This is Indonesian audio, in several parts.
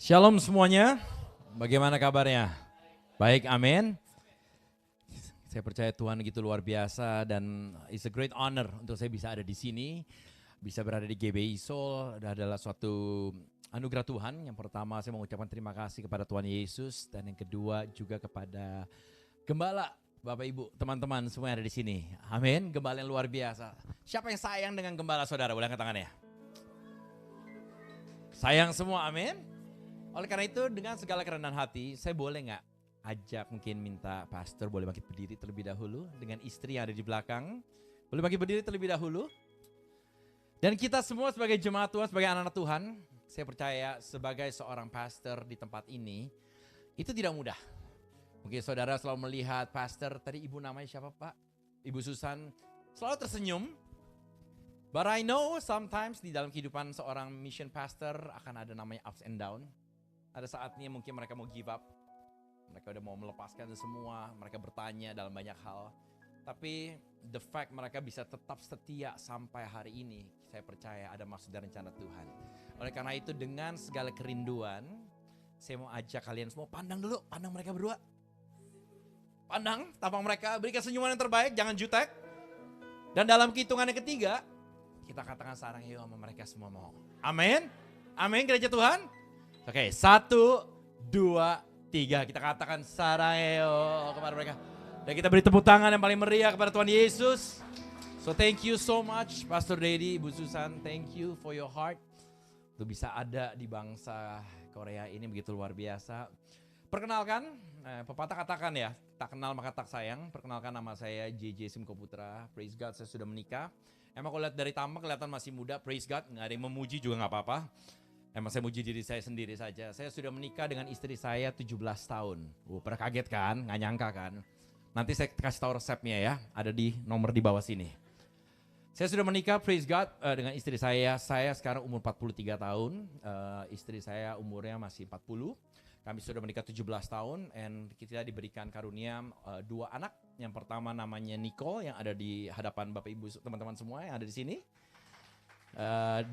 Shalom semuanya, bagaimana kabarnya? Baik, amin. Saya percaya Tuhan gitu luar biasa dan it's a great honor untuk saya bisa ada di sini, bisa berada di GBI Seoul, adalah suatu anugerah Tuhan. Yang pertama saya mengucapkan terima kasih kepada Tuhan Yesus dan yang kedua juga kepada Gembala, Bapak Ibu, teman-teman semua yang ada di sini. Amin, Gembala yang luar biasa. Siapa yang sayang dengan Gembala saudara? Boleh angkat tangannya. Sayang semua, amin. Oleh karena itu dengan segala kerendahan hati, saya boleh nggak ajak mungkin minta pastor boleh bangkit berdiri terlebih dahulu dengan istri yang ada di belakang. Boleh bangkit berdiri terlebih dahulu. Dan kita semua sebagai jemaat Tuhan, sebagai anak-anak Tuhan, saya percaya sebagai seorang pastor di tempat ini, itu tidak mudah. Mungkin saudara selalu melihat pastor, tadi ibu namanya siapa Pak? Ibu Susan, selalu tersenyum. But I know sometimes di dalam kehidupan seorang mission pastor akan ada namanya ups and down. Ada saatnya mungkin mereka mau give up. Mereka udah mau melepaskan semua. Mereka bertanya dalam banyak hal. Tapi the fact mereka bisa tetap setia sampai hari ini, saya percaya ada maksud dan rencana Tuhan. Oleh karena itu dengan segala kerinduan, saya mau ajak kalian semua pandang dulu, pandang mereka berdua. Pandang tampang mereka, berikan senyuman yang terbaik, jangan jutek. Dan dalam kehitungan yang ketiga, kita katakan sarang yuk sama mereka semua mau. Amin. Amin gereja Tuhan. Oke, 1, 2, 3. Kita katakan sarangeo kepada mereka. Dan kita beri tepuk tangan yang paling meriah kepada Tuhan Yesus. So thank you so much Pastor Dedi, Ibu Susan. Thank you for your heart. Untuk bisa ada di bangsa Korea ini begitu luar biasa. Perkenalkan, pepatah katakan ya, tak kenal maka tak sayang. Perkenalkan nama saya JJ Simko Putra. Praise God, saya sudah menikah. Emang kalau lihat dari tampak kelihatan masih muda, praise God. Nggak ada yang memuji juga nggak apa-apa. Emang saya muji diri saya sendiri saja. Saya sudah menikah dengan istri saya 17 tahun. Pernah kaget kan? Nggak nyangka kan? Nanti saya kasih tahu resepnya ya. Ada di nomor di bawah sini. Saya sudah menikah, praise God, dengan istri saya. Saya sekarang umur 43 tahun. Istri saya umurnya masih 40. Kami sudah menikah 17 tahun. And kita diberikan karunia 2 anak. Yang pertama namanya Nicole yang ada di hadapan Bapak Ibu teman-teman semua yang ada di sini.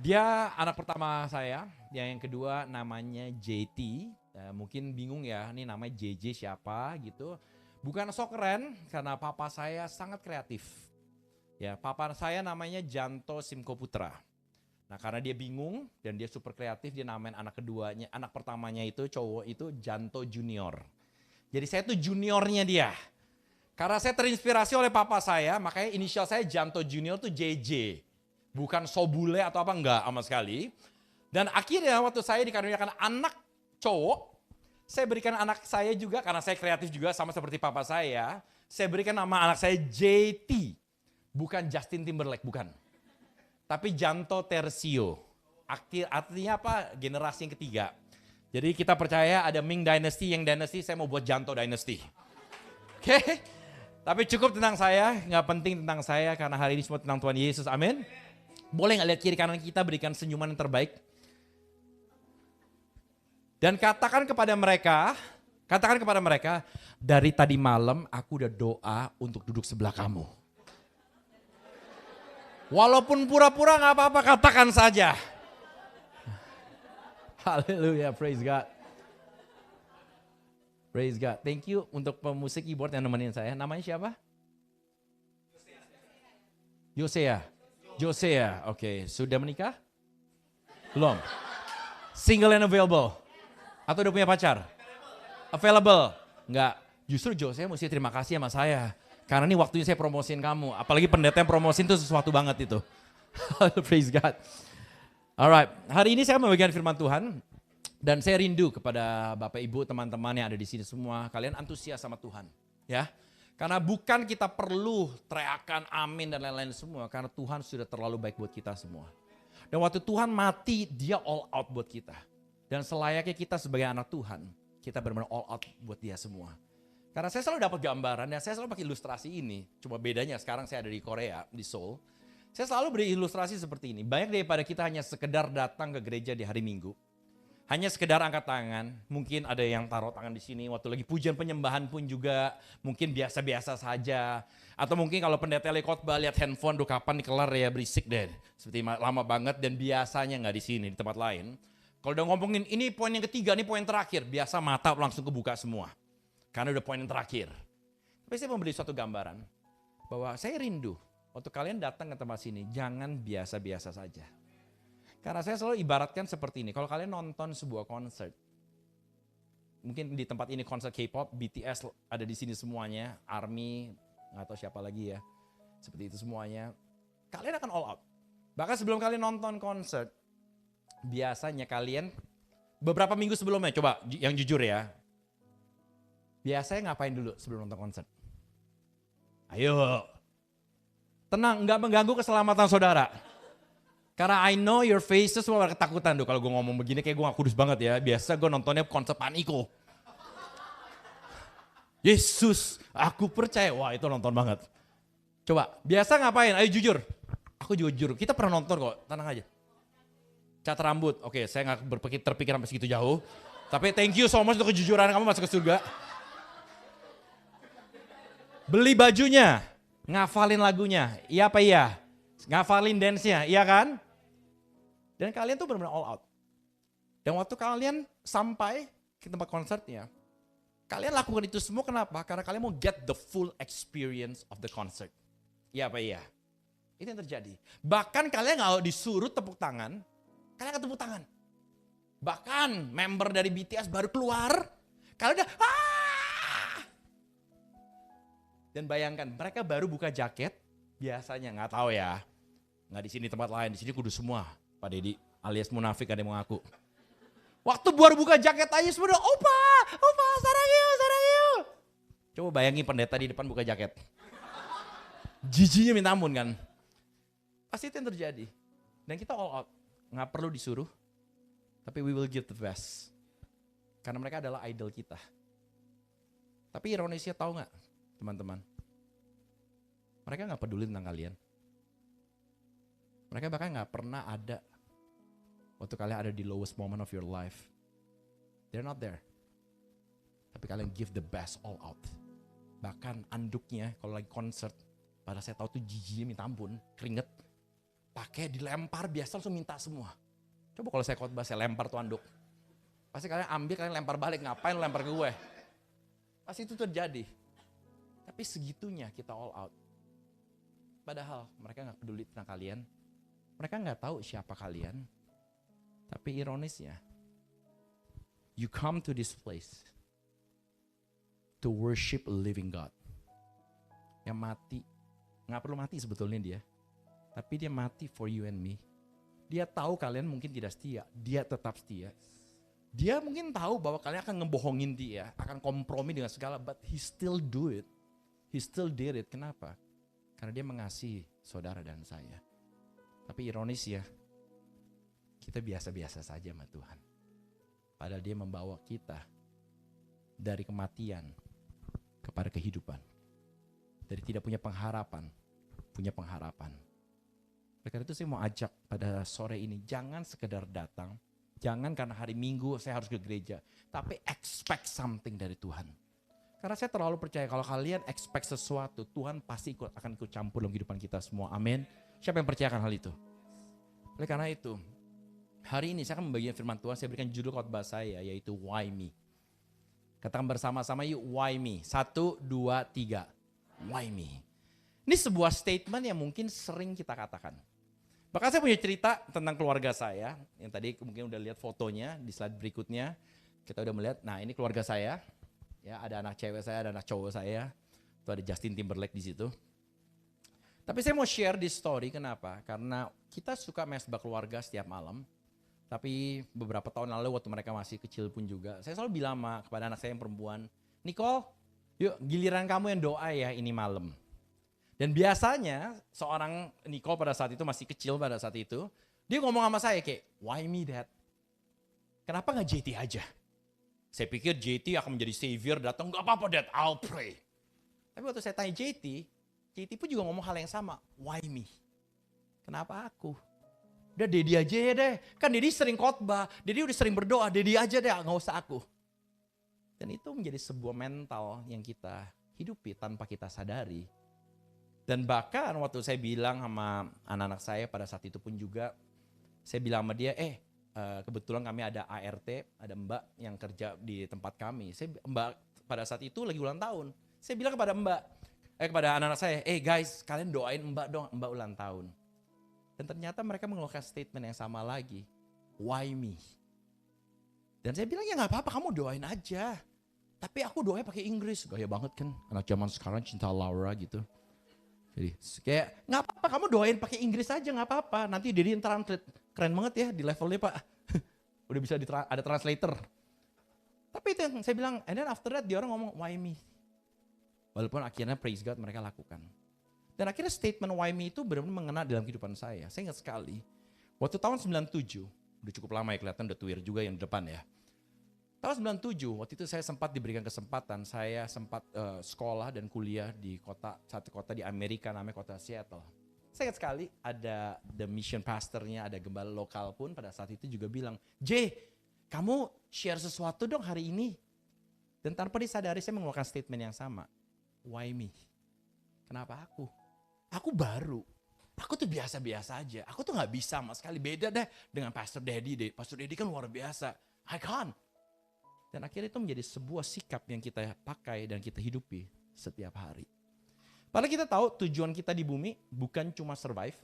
Dia anak pertama saya, yang kedua namanya JT. Mungkin bingung ya, ini namanya JJ siapa gitu. Bukan sok keren karena papa saya sangat kreatif. Ya, papa saya namanya Janto Simko Putra. Nah, karena dia bingung dan dia super kreatif, dia namain anak keduanya, anak pertamanya itu cowok itu Janto Junior. Jadi saya tuh juniornya dia. Karena saya terinspirasi oleh papa saya, makanya inisial saya Janto Junior tuh JJ. Bukan Sobule atau apa, enggak sama sekali. Dan akhirnya waktu saya dikaruniakan anak cowok, saya berikan anak saya juga, karena saya kreatif juga sama seperti papa saya berikan nama anak saya JT. Bukan Justin Timberlake, bukan. Tapi Janto Tercio. Artinya apa? Generasi yang ketiga. Jadi kita percaya ada Ming Dynasty, Yang Dynasty, saya mau buat Janto Dynasty. Oke? Tapi cukup tentang saya, nggak penting tentang saya, karena hari ini semua tentang Tuhan Yesus, amin. Boleh nggak lihat kiri kanan kita, berikan senyuman yang terbaik. Dan katakan kepada mereka, dari tadi malam aku udah doa untuk duduk sebelah kamu. Walaupun pura-pura nggak apa-apa, katakan saja. Haleluya, praise God. Praise God. Thank you untuk pemusik keyboard yang nemenin saya. Namanya siapa? Josea, oke. Sudah menikah? Belum? Single and available? Atau udah punya pacar? Available? Enggak. Justru Josea mesti terima kasih sama saya. Karena ini waktunya saya promosiin kamu. Apalagi pendeta yang promosiin itu sesuatu banget itu. Praise God. Alright, hari ini saya membagikan firman Tuhan. Dan saya rindu kepada Bapak Ibu, teman-teman yang ada di sini semua. Kalian antusias sama Tuhan. Ya. Karena bukan kita perlu teriakan amin dan lain-lain semua. Karena Tuhan sudah terlalu baik buat kita semua. Dan waktu Tuhan mati, dia all out buat kita. Dan selayaknya kita sebagai anak Tuhan, kita benar-benar all out buat dia semua. Karena saya selalu dapat gambaran dan saya selalu pakai ilustrasi ini. Cuma bedanya sekarang saya ada di Korea, di Seoul. Saya selalu beri ilustrasi seperti ini. Banyak daripada kita hanya sekedar datang ke gereja di hari Minggu. Hanya sekedar angkat tangan, mungkin ada yang taruh tangan di sini, waktu lagi pujian penyembahan pun juga mungkin biasa-biasa saja. Atau mungkin kalau pendeta lagi khotbah lihat handphone, kapan dikelar ya berisik deh. Seperti lama banget dan biasanya nggak di sini, di tempat lain. Kalau udah ngomongin ini poin yang ketiga, ini poin terakhir, biasa mata langsung kebuka semua. Karena udah poin yang terakhir. Tapi saya memberi suatu gambaran bahwa saya rindu waktu kalian datang ke tempat sini, jangan biasa-biasa saja. Karena saya selalu ibaratkan seperti ini, kalau kalian nonton sebuah konser, mungkin di tempat ini konser K-pop, BTS ada di sini semuanya, ARMY, nggak tahu siapa lagi ya, seperti itu semuanya. Kalian akan all out. Bahkan sebelum kalian nonton konser, biasanya kalian beberapa minggu sebelumnya, coba yang jujur ya, biasanya ngapain dulu sebelum nonton konser? Ayo, tenang, nggak mengganggu keselamatan saudara. Karena I know your faces semua ketakutan tuh kalau gue ngomong begini, kayak gue gak kudus banget ya. Biasa gue nontonnya konser Paniko. Yesus, aku percaya. Wah, itu nonton banget. Coba, biasa ngapain? Ayo jujur. Aku juga jujur, kita pernah nonton kok, tenang aja. Cat rambut, oke, saya gak terpikir sampai segitu jauh. Tapi thank you so much untuk kejujuran kamu masuk ke surga. Beli bajunya, ngafalin lagunya, iya apa iya? Ngafalin dance-nya, iya kan? Dan kalian tuh benar-benar all out. Dan waktu kalian sampai ke tempat konsernya, kalian lakukan itu semua kenapa? Karena kalian mau get the full experience of the concert. Iya apa iya? Itu yang terjadi. Bahkan kalian gak disuruh tepuk tangan, kalian akan tepuk tangan. Bahkan member dari BTS baru keluar, kalian udah Dan bayangkan, mereka baru buka jaket, biasanya nggak tahu ya, nggak di sini tempat lain, di sini kudus semua, Pak Deddy alias munafik ada yang mengaku. Waktu baru buka jaket aja semua udah, opa, sarang yuk. Coba bayangin pendeta di depan buka jaket. Jijinya minta ampun kan. Pasti itu yang terjadi. Dan kita all out, nggak perlu disuruh, tapi we will give the best. Karena mereka adalah idol kita. Tapi ironisnya tahu nggak, teman-teman? Mereka nggak peduli tentang kalian. Mereka bahkan nggak pernah ada waktu kalian ada di lowest moment of your life. They're not there. Tapi kalian give the best all out. Bahkan anduknya kalau lagi konser, pada saya tahu tuh jijinya minta ampun, keringet, pakai dilempar biasa langsung minta semua. Coba kalau saya khotbah saya lempar tuh anduk. Pasti kalian ambil, kalian lempar balik, ngapain lempar ke gue? Pasti itu terjadi. Tapi segitunya kita all out. Padahal mereka gak peduli tentang kalian. Mereka gak tahu siapa kalian. Tapi ironisnya, you come to this place to worship a living God. Yang mati, gak perlu mati sebetulnya dia. Tapi dia mati for you and me. Dia tahu kalian mungkin tidak setia, dia tetap setia. Dia mungkin tahu bahwa kalian akan ngebohongin dia, akan kompromi dengan segala, but he still do it. He still did it. Kenapa? Karena dia mengasihi saudara dan saya. Tapi ironis ya, kita biasa-biasa saja sama Tuhan. Padahal dia membawa kita dari kematian kepada kehidupan. Dari tidak punya pengharapan, punya pengharapan. Oleh karena itu saya mau ajak pada sore ini, jangan sekedar datang, jangan karena hari Minggu saya harus ke gereja, tapi expect something dari Tuhan. Karena saya terlalu percaya kalau kalian expect sesuatu, Tuhan pasti akan ikut campur dalam kehidupan kita semua. Amin. Siapa yang percayakan hal itu? Oleh karena itu, hari ini saya akan membagikan firman Tuhan, saya berikan judul khotbah saya yaitu Why Me. Katakan bersama-sama yuk, Why Me. 1, 2, 3. Why Me. Ini sebuah statement yang mungkin sering kita katakan. Bahkan saya punya cerita tentang keluarga saya, yang tadi mungkin udah lihat fotonya di slide berikutnya. Kita udah melihat, nah ini keluarga saya. Ya, ada anak cewek saya, ada anak cowok saya. Itu ada Justin Timberlake di situ. Tapi saya mau share di story, kenapa? Karena kita suka mesbah keluarga setiap malam. Tapi beberapa tahun lalu waktu mereka masih kecil pun juga, saya selalu bilang kepada anak saya yang perempuan, Nicole, yuk giliran kamu yang doa ya ini malam. Dan biasanya seorang Nicole pada saat itu masih kecil pada saat itu, dia ngomong sama saya kayak, why me dad? Kenapa gak JT aja? Saya pikir JT akan menjadi savior, datang, gak apa-apa dad, I'll pray. Tapi waktu saya tanya JT pun juga ngomong hal yang sama, why me? Kenapa aku? Udah Dedi aja ya deh, kan Dedi sering khotbah, Dedi udah sering berdoa, Dedi aja deh, gak usah aku. Dan itu menjadi sebuah mental yang kita hidupi tanpa kita sadari. Dan bahkan waktu saya bilang sama anak-anak saya pada saat itu pun juga, saya bilang sama dia, kebetulan kami ada ART, ada mbak yang kerja di tempat kami. Mbak pada saat itu lagi ulang tahun. Saya bilang kepada kepada anak-anak saya, guys, kalian doain mbak dong, mbak ulang tahun. Dan ternyata mereka mengeluarkan statement yang sama lagi. Why me? Dan saya bilang, ya gak apa-apa, kamu doain aja. Tapi aku doanya pakai Inggris. Gaya banget kan, anak zaman sekarang cinta Laura gitu. Jadi kayak gak apa-apa, kamu doain pakai Inggris aja, gak apa-apa. Nanti Dedi translate. Keren banget ya di levelnya Pak. Udah bisa ada translator. Tapi itu yang saya bilang, and then after that dia orang ngomong, why me? Walaupun akhirnya praise God mereka lakukan. Dan akhirnya statement why me itu benar-benar mengena dalam kehidupan saya. Saya ingat sekali, waktu tahun 97, udah cukup lama ya kelihatan, udah tuir juga yang di depan ya. Tahun 97, waktu itu saya sempat diberikan kesempatan, saya sempat sekolah dan kuliah di satu kota di Amerika namanya kota Seattle. Saya ingat sekali ada the mission pastornya, ada gembala lokal pun pada saat itu juga bilang, J, kamu share sesuatu dong hari ini. Dan tanpa disadari saya mengeluarkan statement yang sama. Why me? Kenapa aku? Aku baru. Aku tuh biasa-biasa aja. Aku tuh gak bisa sama sekali. Beda deh dengan Pastor Daddy. Pastor Daddy kan luar biasa. I can't. Dan akhirnya itu menjadi sebuah sikap yang kita pakai dan kita hidupi setiap hari. Padahal kita tahu tujuan kita di bumi bukan cuma survive,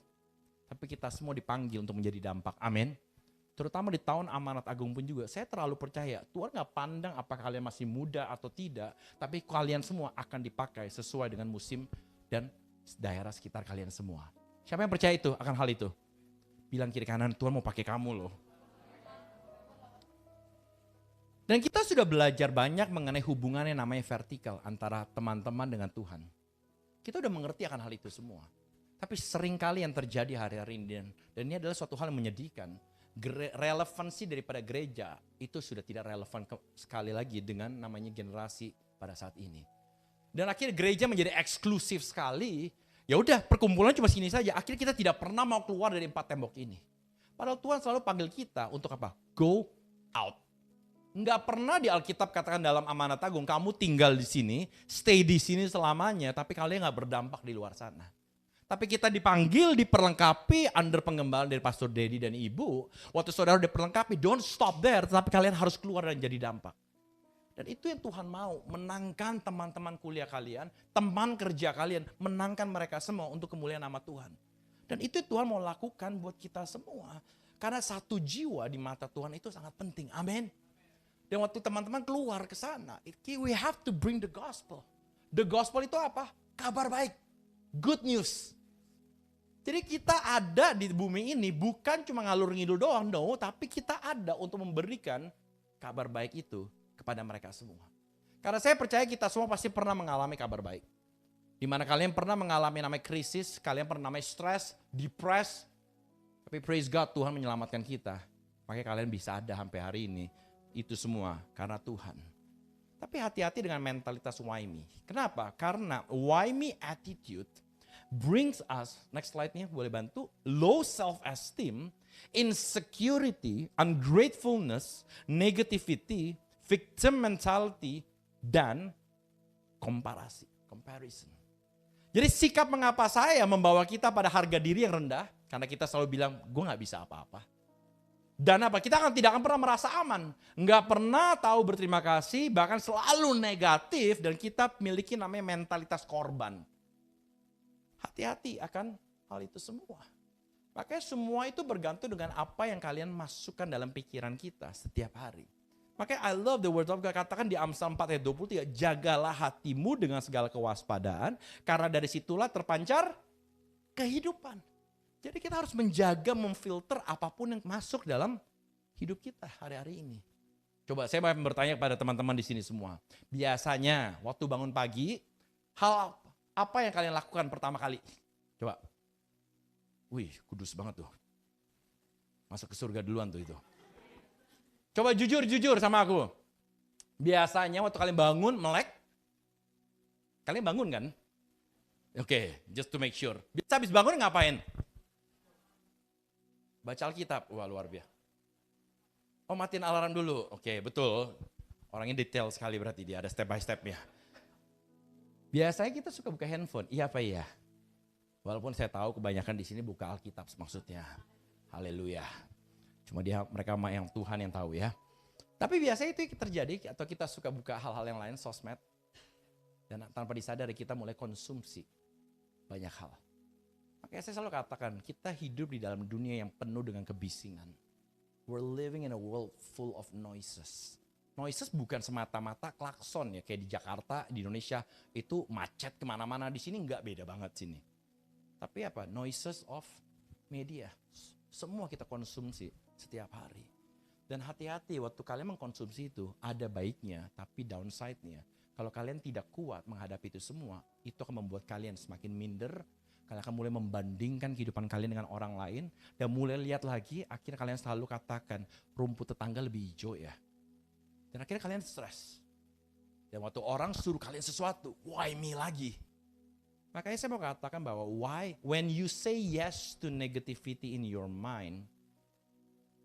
tapi kita semua dipanggil untuk menjadi dampak. Amin. Terutama di tahun amanat agung pun juga, saya terlalu percaya Tuhan gak pandang apa kalian masih muda atau tidak, tapi kalian semua akan dipakai sesuai dengan musim dan daerah sekitar kalian semua. Siapa yang percaya itu akan hal itu? Bilang kiri kanan, Tuhan mau pakai kamu loh. Dan kita sudah belajar banyak mengenai hubungan yang namanya vertikal antara teman-teman dengan Tuhan. Kita udah mengerti akan hal itu semua. Tapi seringkali yang terjadi hari-hari ini, dan ini adalah suatu hal yang menyedihkan, relevansi daripada gereja itu sudah tidak relevan sekali lagi dengan namanya generasi pada saat ini. Dan akhirnya gereja menjadi eksklusif sekali. Ya udah, perkumpulan cuma sini saja. Akhirnya kita tidak pernah mau keluar dari 4 tembok ini. Padahal Tuhan selalu panggil kita untuk apa? Go out. Enggak pernah di Alkitab katakan dalam amanat agung, kamu tinggal di sini, stay di sini selamanya, tapi kalian gak berdampak di luar sana. Tapi kita dipanggil, diperlengkapi under pengembalaan dari Pastor Daddy dan Ibu. Waktu saudara diperlengkapi, don't stop there, tapi kalian harus keluar dan jadi dampak. Dan itu yang Tuhan mau, menangkan teman-teman kuliah kalian, teman kerja kalian, menangkan mereka semua untuk kemuliaan nama Tuhan. Dan itu Tuhan mau lakukan buat kita semua. Karena satu jiwa di mata Tuhan itu sangat penting, amin. Dan waktu teman-teman keluar ke sana, we have to bring the gospel. The gospel itu apa? Kabar baik, good news. Jadi kita ada di bumi ini bukan cuma ngalur ngidul doang, no, tapi kita ada untuk memberikan kabar baik itu kepada mereka semua. Karena saya percaya kita semua pasti pernah mengalami kabar baik. Di mana kalian pernah mengalami namanya krisis, kalian pernah namanya stres, depressed. Tapi praise God, Tuhan menyelamatkan kita. Makanya kalian bisa ada sampai hari ini. Itu semua karena Tuhan. Tapi hati-hati dengan mentalitas why me. Kenapa? Karena why me attitude brings us, next slide-nya boleh bantu, low self-esteem, insecurity, ungratefulness, negativity, victim mentality, dan comparison. Jadi sikap mengapa saya membawa kita pada harga diri yang rendah, karena kita selalu bilang, gue gak bisa apa-apa. Dan apa? Kita tidak akan pernah merasa aman. Nggak pernah tahu berterima kasih, bahkan selalu negatif, dan kita memiliki namanya mentalitas korban. Hati-hati akan hal itu semua. Makanya semua itu bergantung dengan apa yang kalian masukkan dalam pikiran kita setiap hari. Makanya I love the word of God, katakan di Amsal 4 ayat 23, jagalah hatimu dengan segala kewaspadaan, karena dari situlah terpancar kehidupan. Jadi kita harus menjaga, memfilter apapun yang masuk dalam hidup kita hari-hari ini. Coba saya mau bertanya kepada teman-teman di sini semua. Biasanya waktu bangun pagi, hal apa yang kalian lakukan pertama kali? Coba. Wih, kudus banget tuh. Masuk ke surga duluan tuh itu. Coba jujur sama aku. Biasanya waktu kalian bangun, melek. Kalian bangun kan? Oke, just to make sure. Biasa habis bangun ngapain? Baca Alkitab, wah luar biasa. Oh matiin alarm dulu, oke betul. Orangnya detail sekali berarti dia, ada step by stepnya. Biasanya kita suka buka handphone, iya apa iya? Walaupun saya tahu kebanyakan di sini buka Alkitab maksudnya. Haleluya. Cuma mereka yang Tuhan yang tahu ya. Tapi biasanya itu terjadi atau kita suka buka hal-hal yang lain, sosmed. Dan tanpa disadari kita mulai konsumsi banyak hal. Makanya saya selalu katakan, kita hidup di dalam dunia yang penuh dengan kebisingan. We're living in a world full of noises. Noises bukan semata-mata klakson ya, kayak di Jakarta, di Indonesia itu macet kemana-mana. Di sini nggak, beda banget sini. Tapi apa? Noises of media. Semua kita konsumsi setiap hari. Dan hati-hati waktu kalian mengkonsumsi itu, ada baiknya tapi downside-nya. Kalau kalian tidak kuat menghadapi itu semua, itu akan membuat kalian semakin minder. Kalian akan mulai membandingkan kehidupan kalian dengan orang lain. Dan mulai lihat lagi, akhirnya kalian selalu katakan, rumput tetangga lebih hijau ya. Dan akhirnya kalian stres. Dan waktu orang suruh kalian sesuatu, why me lagi? Makanya saya mau katakan bahwa when you say yes to negativity in your mind,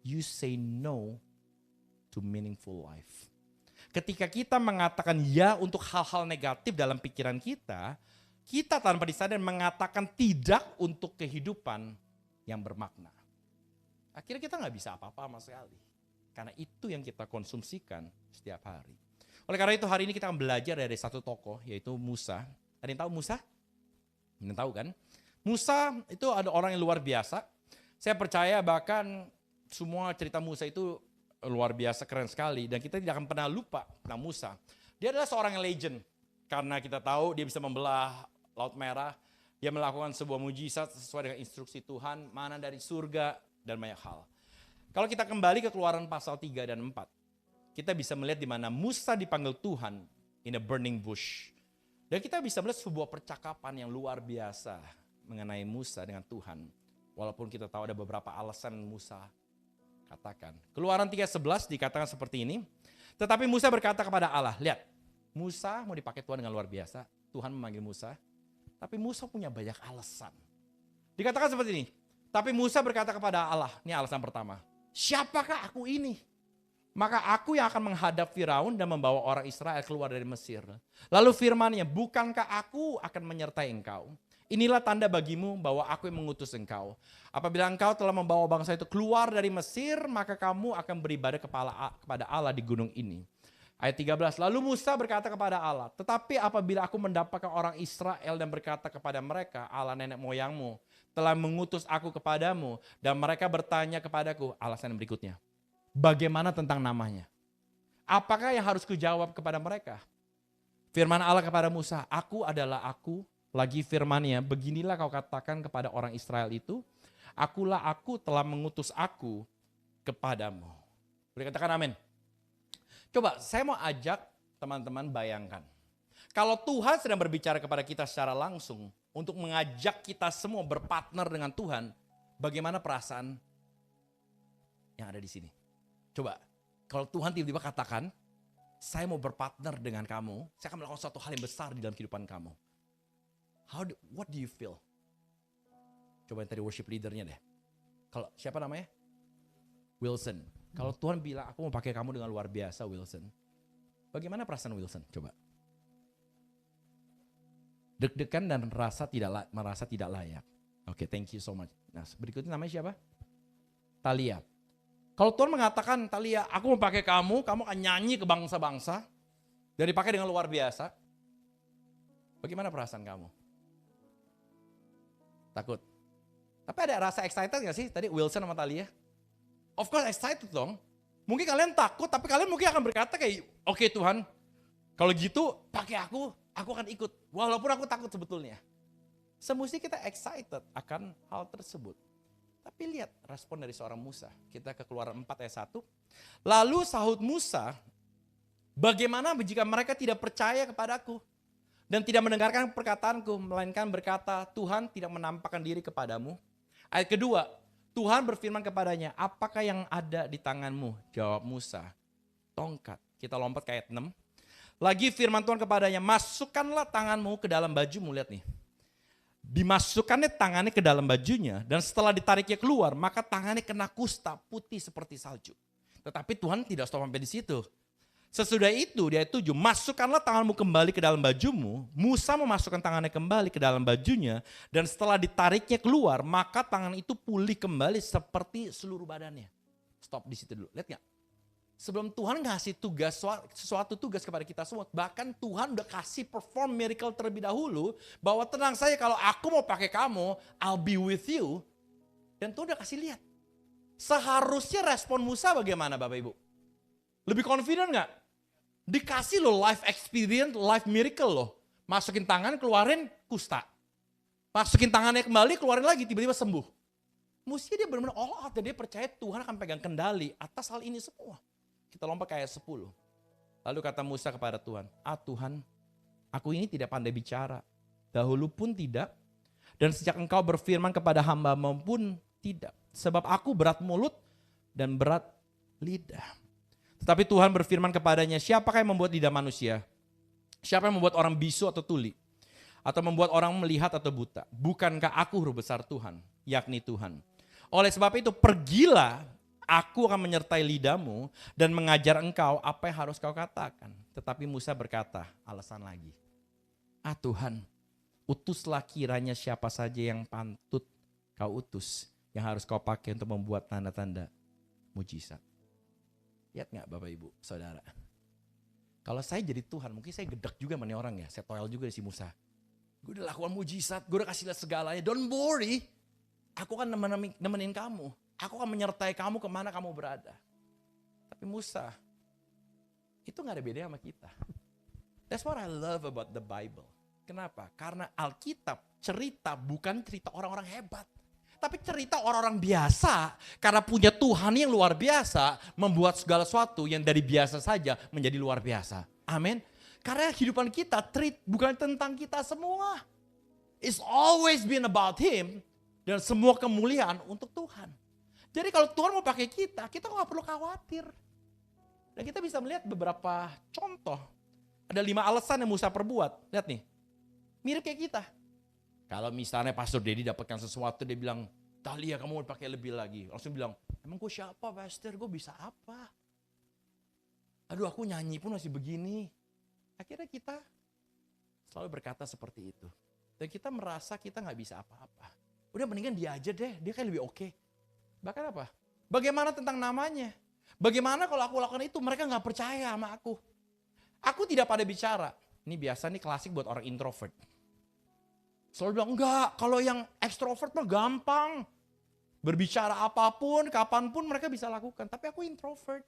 you say no to meaningful life. Ketika kita mengatakan ya untuk hal-hal negatif dalam pikiran kita, kita tanpa disadari mengatakan tidak untuk kehidupan yang bermakna. Akhirnya kita nggak bisa apa-apa sama sekali. Karena itu yang kita konsumsikan setiap hari. Oleh karena itu hari ini kita akan belajar dari satu tokoh yaitu Musa. Ada yang tahu Musa? Ada yang tahu kan? Musa itu ada orang yang luar biasa. Saya percaya bahkan semua cerita Musa itu luar biasa, keren sekali. Dan kita tidak akan pernah lupa tentang Musa. Dia adalah seorang yang legend. Karena kita tahu dia bisa membelah Laut Merah. Dia melakukan sebuah mujizat sesuai dengan instruksi Tuhan. Mana dari surga dan banyak hal. Kalau kita kembali ke Keluaran pasal 3 dan 4. Kita bisa melihat di mana Musa dipanggil Tuhan in a burning bush. Dan kita bisa melihat sebuah percakapan yang luar biasa mengenai Musa dengan Tuhan. Walaupun kita tahu ada beberapa alasan Musa katakan. Keluaran 3:11 dikatakan seperti ini. Tetapi Musa berkata kepada Allah, lihat, Musa mau dipakai Tuhan dengan luar biasa. Tuhan memanggil Musa. Tapi Musa punya banyak alasan. Dikatakan seperti ini. Tapi Musa berkata kepada Allah, ini alasan pertama. Siapakah aku ini? Maka aku yang akan menghadap Firaun dan membawa orang Israel keluar dari Mesir. Lalu firman-Nya, bukankah aku akan menyertai engkau? Inilah tanda bagimu bahwa aku yang mengutus engkau. Apabila engkau telah membawa bangsa itu keluar dari Mesir, maka kamu akan beribadah kepada Allah di gunung ini. Ayat 13, lalu Musa berkata kepada Allah, tetapi apabila aku mendapatkan orang Israel dan berkata kepada mereka, Allah nenek moyangmu telah mengutus aku kepadamu, dan mereka bertanya kepadaku, alasan berikutnya, bagaimana tentang namanya? Apakah yang harus kujawab kepada mereka? Firman Allah kepada Musa, aku adalah aku. Lagi firman-Nya, beginilah kau katakan kepada orang Israel itu, akulah aku telah mengutus aku kepadamu. Boleh katakan amin? Coba saya mau ajak teman-teman bayangkan. Kalau Tuhan sedang berbicara kepada kita secara langsung, untuk mengajak kita semua berpartner dengan Tuhan, bagaimana perasaan yang ada di sini? Coba, kalau Tuhan tiba-tiba katakan, saya mau berpartner dengan kamu, saya akan melakukan suatu hal yang besar di dalam kehidupan kamu. What do you feel? Coba yang tadi worship leadernya deh. Kalau siapa namanya? Wilson. Kalau Tuhan bilang aku mau pakai kamu dengan luar biasa Wilson. Bagaimana perasaan Wilson? Coba. Deg-degan dan merasa tidak layak. Oke, thank you so much. Nah, berikutnya namanya siapa? Talia. Kalau Tuhan mengatakan, Talia, aku mau pakai kamu akan nyanyi ke bangsa-bangsa. Dan dipakai dengan luar biasa. Bagaimana perasaan kamu? Takut. Tapi ada rasa excited gak sih tadi Wilson sama Talia? Of course excited dong. Mungkin kalian takut, tapi kalian mungkin akan berkata kayak, oke Tuhan, kalau gitu pakai aku akan ikut. Walaupun aku takut sebetulnya. Semestinya kita excited akan hal tersebut. Tapi lihat respon dari seorang Musa. Kita ke Keluaran 4 ayat 1. Lalu sahut Musa, bagaimana jika mereka tidak percaya kepadaku? Dan tidak mendengarkan perkataanku, melainkan berkata, Tuhan tidak menampakkan diri kepadamu. Ayat kedua, Tuhan berfirman kepadanya, apakah yang ada di tanganmu? Jawab Musa, tongkat. Kita lompat ke ayat 6. Lagi firman Tuhan kepadanya, masukkanlah tanganmu ke dalam bajumu. Lihat nih. Dimasukkannya tangannya ke dalam bajunya, dan setelah ditariknya keluar, maka tangannya kena kusta putih seperti salju. Tetapi Tuhan tidak stop sampai di situ. Sesudah itu, dia 7, masukkanlah tanganmu kembali ke dalam bajumu. Musa memasukkan tangannya kembali ke dalam bajunya, dan setelah ditariknya keluar, maka tangan itu pulih kembali seperti seluruh badannya. stop di situ dulu. Lihat gak? Sebelum Tuhan ngasih tugas, sesuatu tugas kepada kita semua, bahkan Tuhan udah kasih perform miracle terlebih dahulu, bahwa tenang saya kalau aku mau pakai kamu, I'll be with you. Dan Tuhan udah kasih lihat. Seharusnya respon Musa bagaimana Bapak Ibu? Lebih confident gak? Dikasih loh life experience, life miracle loh. Masukin tangan, keluarin kusta. Masukin tangannya kembali, keluarin lagi, tiba-tiba sembuh. Mesti dia benar-benar all out dan dia percaya Tuhan akan pegang kendali atas hal ini semua. Kita lompat ke ayat 10. Lalu kata Musa kepada Tuhan, Tuhan, aku ini tidak pandai bicara. Dahulu pun tidak. Dan sejak engkau berfirman kepada hamba-mu pun tidak. Sebab aku berat mulut dan berat lidah. Tetapi Tuhan berfirman kepadanya, siapakah yang membuat lidah manusia? Siapa yang membuat orang bisu atau tuli? Atau membuat orang melihat atau buta? Bukankah aku huruf besar Tuhan, yakni Tuhan? Oleh sebab itu pergilah, aku akan menyertai lidahmu dan mengajar engkau apa yang harus kau katakan. Tetapi Musa berkata, alasan lagi. Tuhan, utuslah kiranya siapa saja yang pantut kau utus, yang harus kau pakai untuk membuat tanda-tanda mujizat. Lihat gak Bapak Ibu, Saudara? Kalau saya jadi Tuhan, mungkin saya gedek juga sama nih orang ya. Saya toel juga si Musa. Gue udah lakukan mujizat, gue udah kasih lihat segalanya. Don't worry, aku akan nemenin kamu. Aku akan menyertai kamu kemana kamu berada. Tapi Musa, itu gak ada bedanya sama kita. That's what I love about the Bible. Kenapa? Karena Alkitab cerita bukan cerita orang-orang hebat. Tapi cerita orang-orang biasa. Karena punya Tuhan yang luar biasa. Membuat segala sesuatu yang dari biasa saja menjadi luar biasa. Amin. Karena kehidupan kita bukan tentang kita semua. It's always been about Him. Dan semua kemuliaan untuk Tuhan. Jadi kalau Tuhan mau pakai kita nggak perlu khawatir. Dan kita bisa melihat beberapa contoh. Ada 5 alasan yang Musa perbuat. Lihat nih, mirip kayak kita. Kalau misalnya Pastor Dedi dapatkan sesuatu, dia bilang, Dahlia kamu mau pakai lebih lagi. Langsung bilang, emang gue siapa Pastor, gue bisa apa? Aduh aku nyanyi pun masih begini. Akhirnya kita selalu berkata seperti itu. Dan kita merasa kita nggak bisa apa-apa. Udah mendingan dia aja deh, dia kayak lebih oke. Bahkan apa? Bagaimana tentang namanya? Bagaimana kalau aku lakukan itu mereka gak percaya sama aku? Aku tidak pada bicara. Ini biasa nih klasik buat orang introvert. Selalu bilang enggak, kalau yang extrovert mah gampang. Berbicara apapun, kapanpun mereka bisa lakukan. Tapi aku introvert.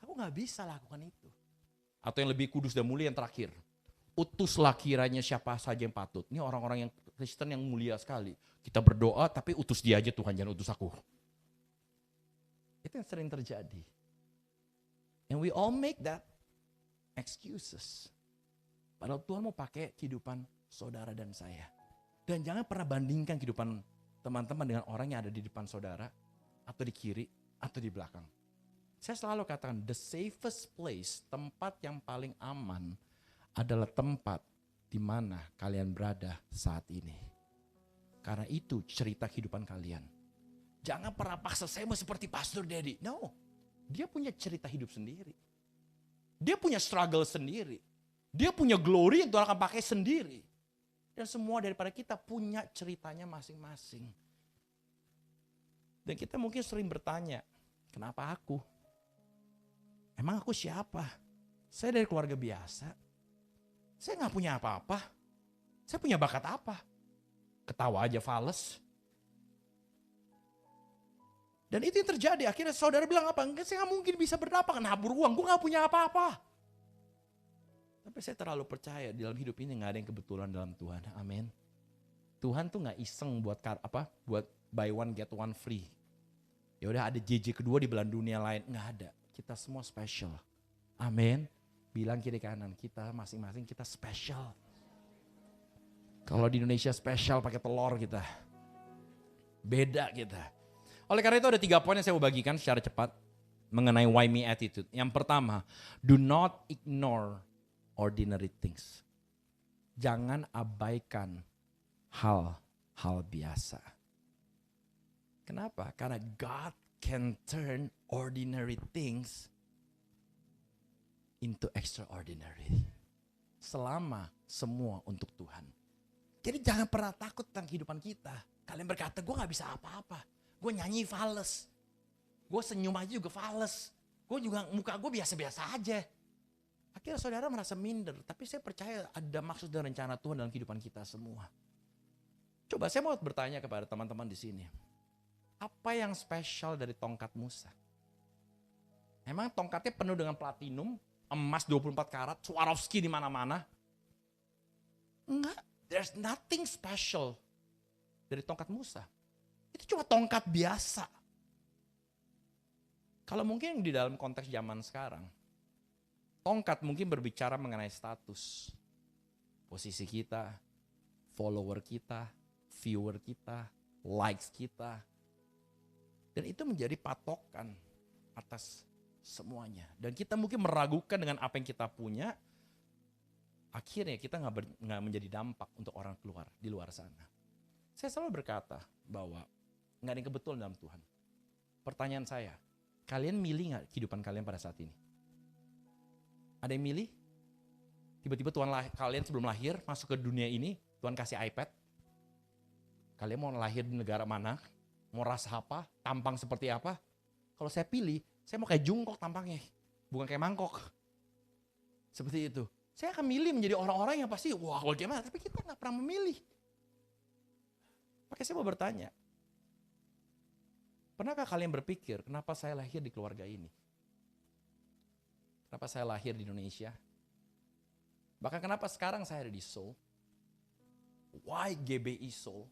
Aku gak bisa lakukan itu. Atau yang lebih kudus dan mulia yang terakhir. Utuslah kiranya siapa saja yang patut. Ini orang-orang yang Kristen yang mulia sekali. Kita berdoa tapi utus dia aja Tuhan, jangan utus aku. Itu yang sering terjadi. And we all make that excuses. Padahal Tuhan mau pakai kehidupan saudara dan saya. Dan jangan pernah bandingkan kehidupan teman-teman dengan orang yang ada di depan saudara, atau di kiri, atau di belakang. Saya selalu katakan, the safest place, tempat yang paling aman, adalah tempat di mana kalian berada saat ini. Karena itu cerita kehidupan kalian. Jangan pernah paksa saya mau seperti Pastor Dedi. No, dia punya cerita hidup sendiri. Dia punya struggle sendiri. Dia punya glory yang Tuhan akan pakai sendiri. Dan semua daripada kita punya ceritanya masing-masing. Dan kita mungkin sering bertanya, kenapa aku? Emang aku siapa? Saya dari keluarga biasa. Saya gak punya apa-apa. Saya punya bakat apa? Ketawa aja fales. Dan itu yang terjadi. Akhirnya saudara bilang apa? Enggak, saya gak mungkin bisa berdapat. Nabur uang, gue gak punya apa-apa. Tapi saya terlalu percaya di dalam hidup ini gak ada yang kebetulan dalam Tuhan. Amin. Tuhan tuh gak iseng buat buat buy one get one free. Ya udah ada JJ kedua di belahan dunia lain. Gak ada. Kita semua special. Amin. Bilang kiri kanan, kita masing-masing kita special. Kalau di Indonesia special pakai telur kita. Beda kita. Oleh karena itu ada 3 poin yang saya mau bagikan secara cepat mengenai why me attitude. Yang pertama, do not ignore ordinary things. Jangan abaikan hal-hal biasa. Kenapa? Karena God can turn ordinary things into extraordinary. Selama semua untuk Tuhan. Jadi jangan pernah takut tentang kehidupan kita. Kalian berkata, gue gak bisa apa-apa. Gue nyanyi fales. Gue senyum aja juga fales. Gue juga muka gue biasa-biasa aja. Akhirnya saudara merasa minder. Tapi saya percaya ada maksud dan rencana Tuhan dalam kehidupan kita semua. Coba saya mau bertanya kepada teman-teman di sini. Apa yang spesial dari tongkat Musa? Emang tongkatnya penuh dengan platinum, emas 24 karat, Swarovski di mana-mana? Enggak, there's nothing special dari tongkat Musa. Itu cuma tongkat biasa. Kalau mungkin di dalam konteks zaman sekarang, tongkat mungkin berbicara mengenai status, posisi kita, follower kita, viewer kita, likes kita. Dan itu menjadi patokan atas semuanya. Dan kita mungkin meragukan dengan apa yang kita punya, akhirnya kita nggak menjadi dampak untuk orang keluar di luar sana. Saya selalu berkata bahwa nggak ada yang kebetulan dalam Tuhan. Pertanyaan saya, kalian milih nggak kehidupan kalian pada saat ini? Ada yang milih? Tiba-tiba kalian sebelum lahir masuk ke dunia ini, Tuhan kasih iPad. Kalian mau lahir di negara mana? Mau ras apa? Tampang seperti apa? Kalau saya pilih, saya mau kayak jungkok tampangnya. Bukan kayak mangkok. Seperti itu. Saya akan milih menjadi orang-orang yang pasti, wah bagaimana? Tapi kita gak pernah memilih. Makanya saya mau bertanya. Pernahkah kalian berpikir, kenapa saya lahir di keluarga ini? Kenapa saya lahir di Indonesia? Bahkan kenapa sekarang saya ada di Seoul? Why GBI Seoul?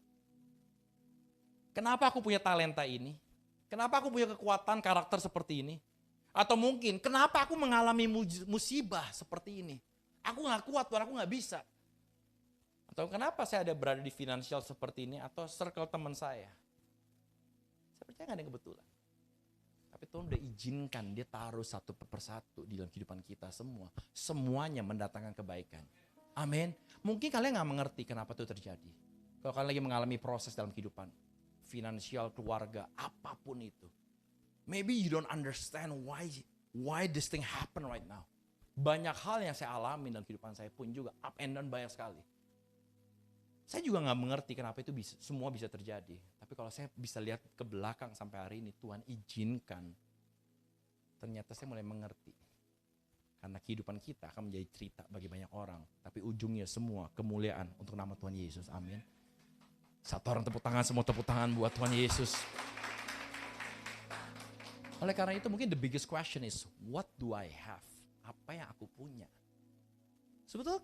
Kenapa aku punya talenta ini? Kenapa aku punya kekuatan karakter seperti ini? Atau mungkin, kenapa aku mengalami musibah seperti ini? Aku gak kuat, Tuhan, aku gak bisa. Atau kenapa saya ada berada di finansial seperti ini? Atau circle teman saya? Saya percaya gak ada yang kebetulan. Tapi Tuhan udah izinkan, dia taruh satu per satu di dalam kehidupan kita semua. Semuanya mendatangkan kebaikan. Amin. Mungkin kalian gak mengerti kenapa itu terjadi. Kalau kalian lagi mengalami proses dalam kehidupan. Finansial, keluarga, apapun itu. Maybe you don't understand why this thing happen right now. Banyak hal yang saya alami dalam kehidupan saya pun juga up and down banyak sekali. Saya juga nggak mengerti kenapa itu semua bisa terjadi. Tapi kalau saya bisa lihat ke belakang sampai hari ini, Tuhan izinkan. Ternyata saya mulai mengerti. Karena kehidupan kita akan menjadi cerita bagi banyak orang. Tapi ujungnya semua kemuliaan untuk nama Tuhan Yesus. Amin. Satu orang tepuk tangan, semua tepuk tangan buat Tuhan Yesus. Oleh karena itu mungkin the biggest question is, what do I have? Apa yang aku punya? Sebetulnya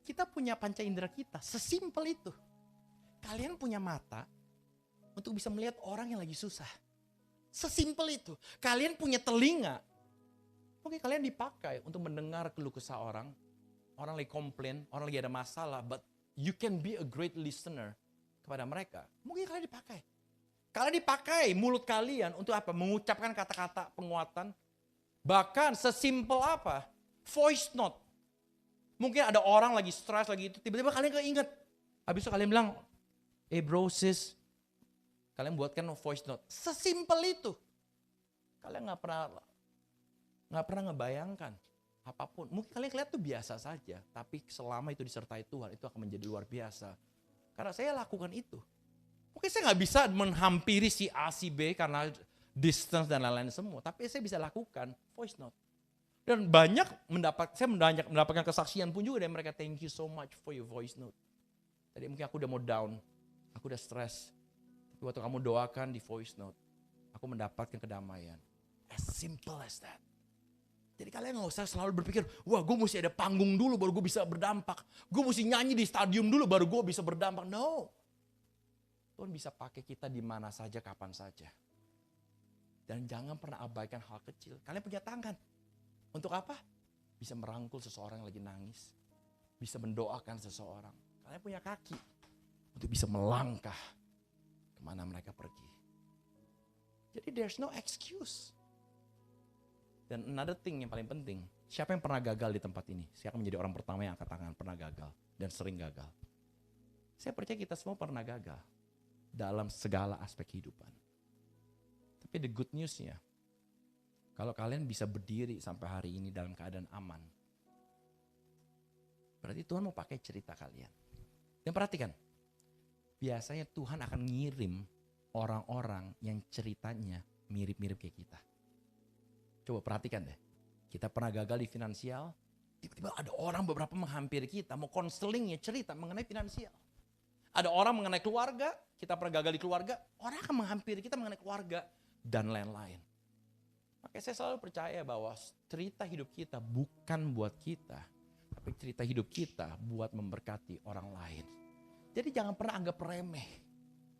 kita punya panca indera kita, sesimpel itu. Kalian punya mata untuk bisa melihat orang yang lagi susah. Sesimpel itu. Kalian punya telinga, mungkin kalian dipakai untuk mendengar keluh kesah orang lagi komplain, orang lagi ada masalah, but you can be a great listener kepada mereka. Mungkin kalian dipakai. Kalian dipakai mulut kalian untuk apa? Mengucapkan kata-kata penguatan. Bahkan sesimpel apa? Voice note. Mungkin ada orang lagi stres, lagi itu. Tiba-tiba kalian keinget. Habis itu kalian bilang, bro sis. Kalian buatkan voice note. Sesimpel itu. Kalian gak pernah ngebayangkan apapun. Mungkin kalian kelihatan itu biasa saja. Tapi selama itu disertai Tuhan, itu akan menjadi luar biasa. Karena saya lakukan itu. Mungkin saya gak bisa menghampiri si A, si B karena distance dan lain-lain semua. Tapi saya bisa lakukan voice note. Dan saya mendapatkan kesaksian pun juga dari mereka. Thank you so much for your voice note. Tadi mungkin aku udah mau down. Aku udah stres. Tapi waktu kamu doakan di voice note. Aku mendapatkan kedamaian. As simple as that. Jadi kalian gak usah selalu berpikir, wah gue mesti ada panggung dulu baru gue bisa berdampak. Gue mesti nyanyi di stadium dulu baru gue bisa berdampak. No. Tuhan bisa pakai kita di mana saja, kapan saja. Dan jangan pernah abaikan hal kecil. Kalian punya tangan. Untuk apa? Bisa merangkul seseorang yang lagi nangis. Bisa mendoakan seseorang. Kalian punya kaki. Untuk bisa melangkah kemana mereka pergi. Jadi there's no excuse. Dan another thing yang paling penting, siapa yang pernah gagal di tempat ini? Saya akan menjadi orang pertama yang angkat tangan pernah gagal dan sering gagal. Saya percaya kita semua pernah gagal dalam segala aspek kehidupan. Tapi the good news-nya, kalau kalian bisa berdiri sampai hari ini dalam keadaan aman, berarti Tuhan mau pakai cerita kalian. Dan perhatikan, biasanya Tuhan akan ngirim orang-orang yang ceritanya mirip-mirip kayak kita. Coba perhatikan deh. Kita pernah gagal di finansial, tiba-tiba ada orang beberapa menghampiri kita, mau konselingnya cerita mengenai finansial. Ada orang mengenai keluarga, kita pernah gagal di keluarga, orang akan menghampiri kita mengenai keluarga, dan lain-lain. Makanya saya selalu percaya bahwa cerita hidup kita bukan buat kita, tapi cerita hidup kita buat memberkati orang lain. Jadi jangan pernah anggap remeh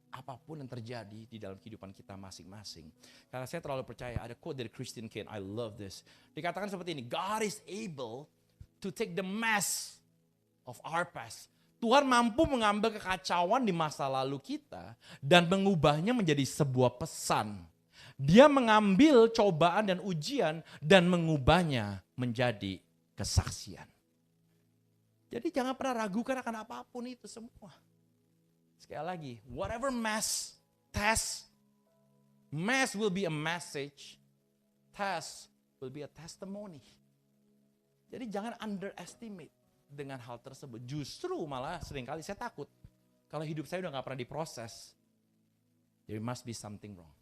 apapun yang terjadi di dalam kehidupan kita masing-masing. Karena saya terlalu percaya, ada quote dari Christian Kane, I love this. Dikatakan seperti ini, God is able to take the mess of our past. Tuhan mampu mengambil kekacauan di masa lalu kita dan mengubahnya menjadi sebuah pesan. Dia mengambil cobaan dan ujian dan mengubahnya menjadi kesaksian. Jadi jangan pernah ragukan akan apapun itu semua. Sekali lagi, whatever mess will be a message, test will be a testimony. Jadi jangan underestimate dengan hal tersebut. Justru malah seringkali saya takut kalau hidup saya udah gak pernah diproses. There must be something wrong.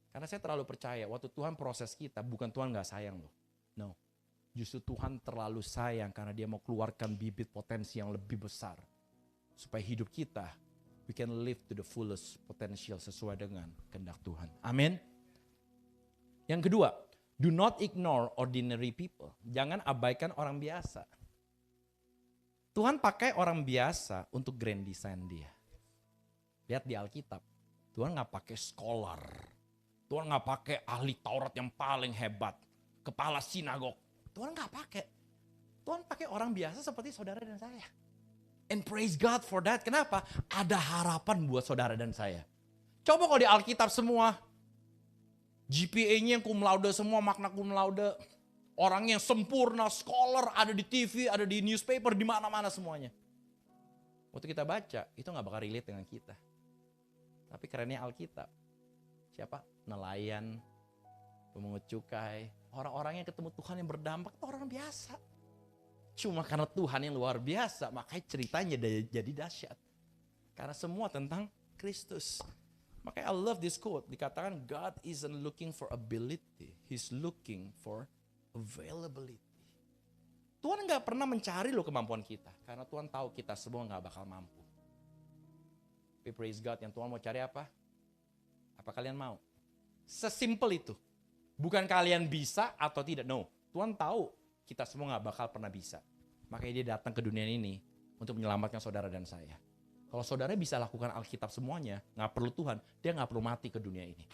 Karena saya terlalu percaya waktu Tuhan proses kita, bukan Tuhan gak sayang loh. No, justru Tuhan terlalu sayang karena dia mau keluarkan bibit potensi yang lebih besar. Supaya hidup kita, we can live to the fullest potential sesuai dengan kehendak Tuhan. Amin. Yang kedua, do not ignore ordinary people. Jangan abaikan orang biasa. Tuhan pakai orang biasa untuk grand design dia. Lihat di Alkitab, Tuhan gak pakai scholar. Tuhan gak pakai ahli Taurat yang paling hebat. Kepala sinagog. Tuhan gak pakai. Tuhan pakai orang biasa seperti saudara dan saya. And praise God for that. Kenapa? Ada harapan buat saudara dan saya. Coba kalau di Alkitab semua, GPA-nya yang cum laude semua, makna cum laude. Orang yang sempurna, scholar, ada di TV, ada di newspaper, di mana-mana semuanya. Waktu kita baca, itu gak bakal relate dengan kita. Tapi kerennya Alkitab. Siapa? Nelayan, pemungut cukai, orang-orang yang ketemu Tuhan yang berdampak itu orang biasa. Cuma karena Tuhan yang luar biasa, makanya ceritanya jadi dahsyat. Karena semua tentang Kristus. Makanya I love this quote, dikatakan God isn't looking for ability, He's looking for availability. Tuhan gak pernah mencari loh kemampuan kita, karena Tuhan tahu kita semua gak bakal mampu. Tapi praise God, yang Tuhan mau cari apa? Apa kalian mau? Sesimpel itu. Bukan kalian bisa atau tidak. No. Tuhan tahu kita semua gak bakal pernah bisa. Makanya dia datang ke dunia ini untuk menyelamatkan saudara dan saya. Kalau saudara bisa lakukan Alkitab semuanya, gak perlu Tuhan, dia gak perlu mati ke dunia ini.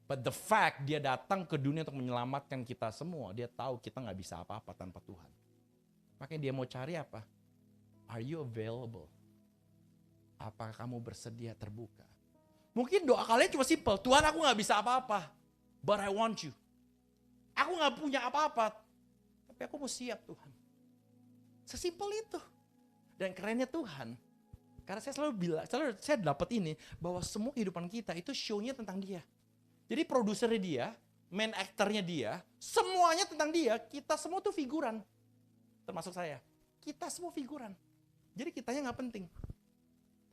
But the fact dia datang ke dunia untuk menyelamatkan kita semua, dia tahu kita gak bisa apa-apa tanpa Tuhan. Makanya dia mau cari apa? Are you available? Apakah kamu bersedia terbuka? Mungkin doa kalian cuma simple. Tuhan, aku gak bisa apa-apa, but I want you. Aku gak punya apa-apa, tapi aku mau siap Tuhan. Sesimpel itu. Dan kerennya Tuhan, karena saya selalu bilang, saya dapat ini, bahwa semua kehidupan kita itu show-nya tentang dia. Jadi produsernya dia, main actor-nya dia, semuanya tentang dia, kita semua tuh figuran. Termasuk saya. Kita semua figuran. Jadi kitanya gak penting.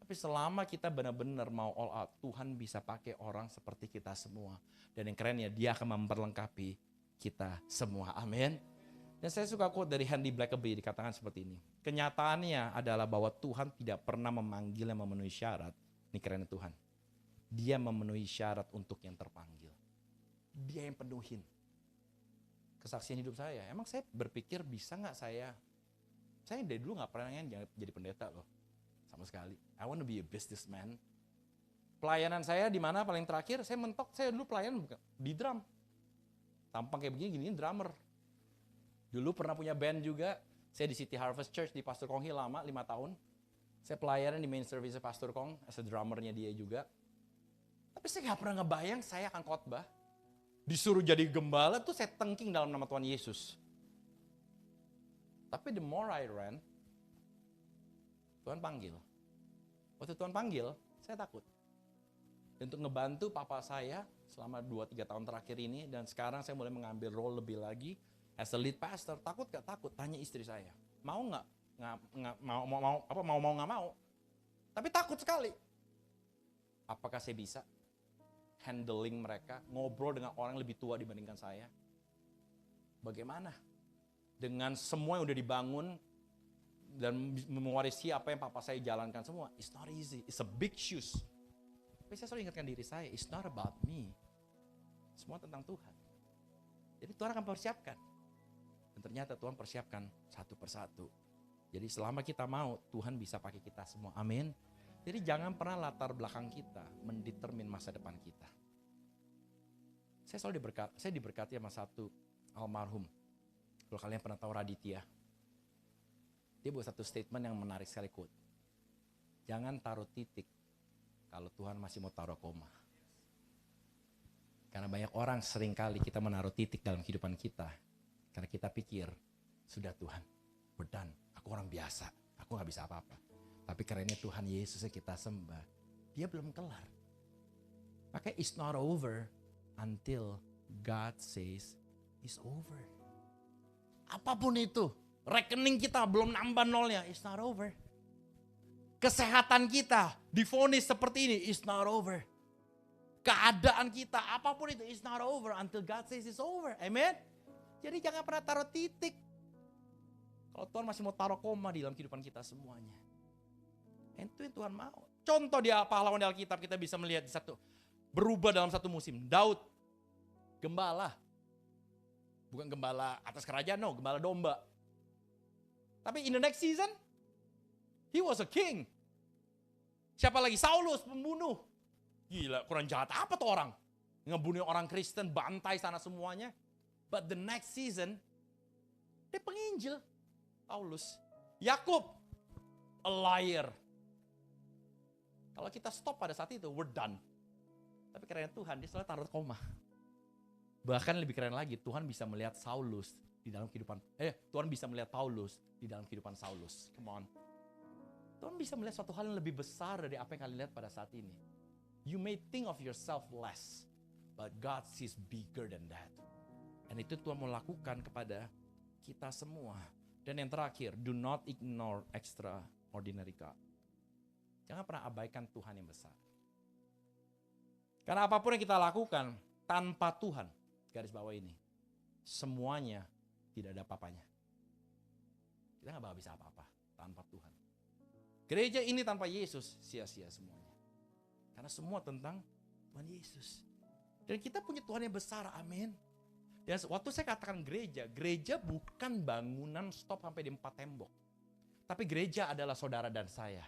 Tapi selama kita benar-benar mau all out, Tuhan bisa pakai orang seperti kita semua. Dan yang kerennya, dia akan memperlengkapi kita semua. Amin. Dan saya suka quote dari Henry Blackaby, dikatakan seperti ini. Kenyataannya adalah bahwa Tuhan tidak pernah memanggil yang memenuhi syarat. Ini kerennya Tuhan. Dia memenuhi syarat untuk yang terpanggil. Dia yang penuhin. Kesaksian hidup saya, emang saya berpikir bisa gak saya dari dulu gak pernah jadi pendeta loh. Sama sekali. I want to be a businessman. Pelayanan saya di mana paling terakhir, saya mentok, saya dulu pelayanan di drum. Tampang kayak begini, gini drummer. Dulu pernah punya band juga, saya di City Harvest Church di Pastor Kong Hill lama, 5 tahun. Saya pelayanan di main service Pastor Kong, as a drummernya dia juga. Tapi saya gak pernah ngebayang saya akan khotbah. Disuruh jadi gembala tuh saya tengking dalam nama Tuhan Yesus. Tapi the more I ran, Tuhan panggil. Waktu Tuhan panggil, saya takut. Dan untuk ngebantu papa saya selama 2-3 tahun terakhir ini, dan sekarang saya mulai mengambil role lebih lagi as a lead pastor. Takut gak takut? Tanya istri saya. Mau gak? Mau gak mau. Tapi takut sekali. Apakah saya bisa? handling mereka, ngobrol dengan orang yang lebih tua dibandingkan saya. Bagaimana? Dengan semua yang udah dibangun dan mewarisi apa yang papa saya jalankan semua. It's not easy. It's a big shoes. Tapi saya selalu ingatkan diri saya, it's not about me. Semua tentang Tuhan. Jadi Tuhan akan persiapkan. Dan ternyata Tuhan persiapkan satu persatu. Jadi selama kita mau, Tuhan bisa pakai kita semua. Amin. Jadi jangan pernah latar belakang kita mendetermin masa depan kita. Saya selalu diberkati sama satu almarhum. Kalau kalian pernah tahu Raditya, dia buat satu statement yang menarik sekali, quote. Jangan taruh titik kalau Tuhan masih mau taruh koma. Karena banyak orang seringkali kita menaruh titik dalam kehidupan kita. Karena kita pikir, sudah Tuhan, we're done. Aku orang biasa, aku gak bisa apa-apa. Tapi karena Tuhan Yesus yang kita sembah, dia belum kelar. Makanya it's not over until God says it's over. Apapun itu, rekening kita belum nambah nolnya, it's not over. Kesehatan kita divonis seperti ini, it's not over. Keadaan kita, apapun itu, it's not over until God says it's over. Amen. Jadi jangan pernah taruh titik. Kalau Tuhan masih mau taruh koma di dalam kehidupan kita semuanya. Itu yang Tuhan mau. Contoh dia pahlawan di Alkitab kita bisa melihat berubah dalam satu musim. Daud, gembala. Bukan gembala atas kerajaan, no, gembala domba. Tapi in the next season, he was a king. Siapa lagi? Saulus, pembunuh. Gila, kurang jahat apa tuh orang? Ngebunuh orang Kristen, bantai sana semuanya. But the next season, dia penginjil. Paulus. Yakub, a liar. Kalau kita stop pada saat itu, we're done. Tapi karena Tuhan, dia selalu taruh koma. Bahkan lebih keren lagi, Tuhan bisa melihat Saulus di dalam kehidupan. Tuhan bisa melihat Paulus di dalam kehidupan Saulus. Come on. Tuhan bisa melihat suatu hal yang lebih besar dari apa yang kalian lihat pada saat ini. You may think of yourself less, but God sees bigger than that. Dan itu Tuhan mau lakukan kepada kita semua. Dan yang terakhir, do not ignore extraordinary God. Jangan pernah abaikan Tuhan yang besar. Karena apapun yang kita lakukan tanpa Tuhan, garis bawah ini, semuanya tidak ada apa-apanya. Kita gak bakal bisa apa-apa tanpa Tuhan. Gereja ini tanpa Yesus, sia-sia semuanya. Karena semua tentang Tuhan Yesus. Dan kita punya Tuhan yang besar, amin. Dan waktu saya katakan gereja bukan bangunan stop sampai di 4 tembok. Tapi gereja adalah saudara dan saya.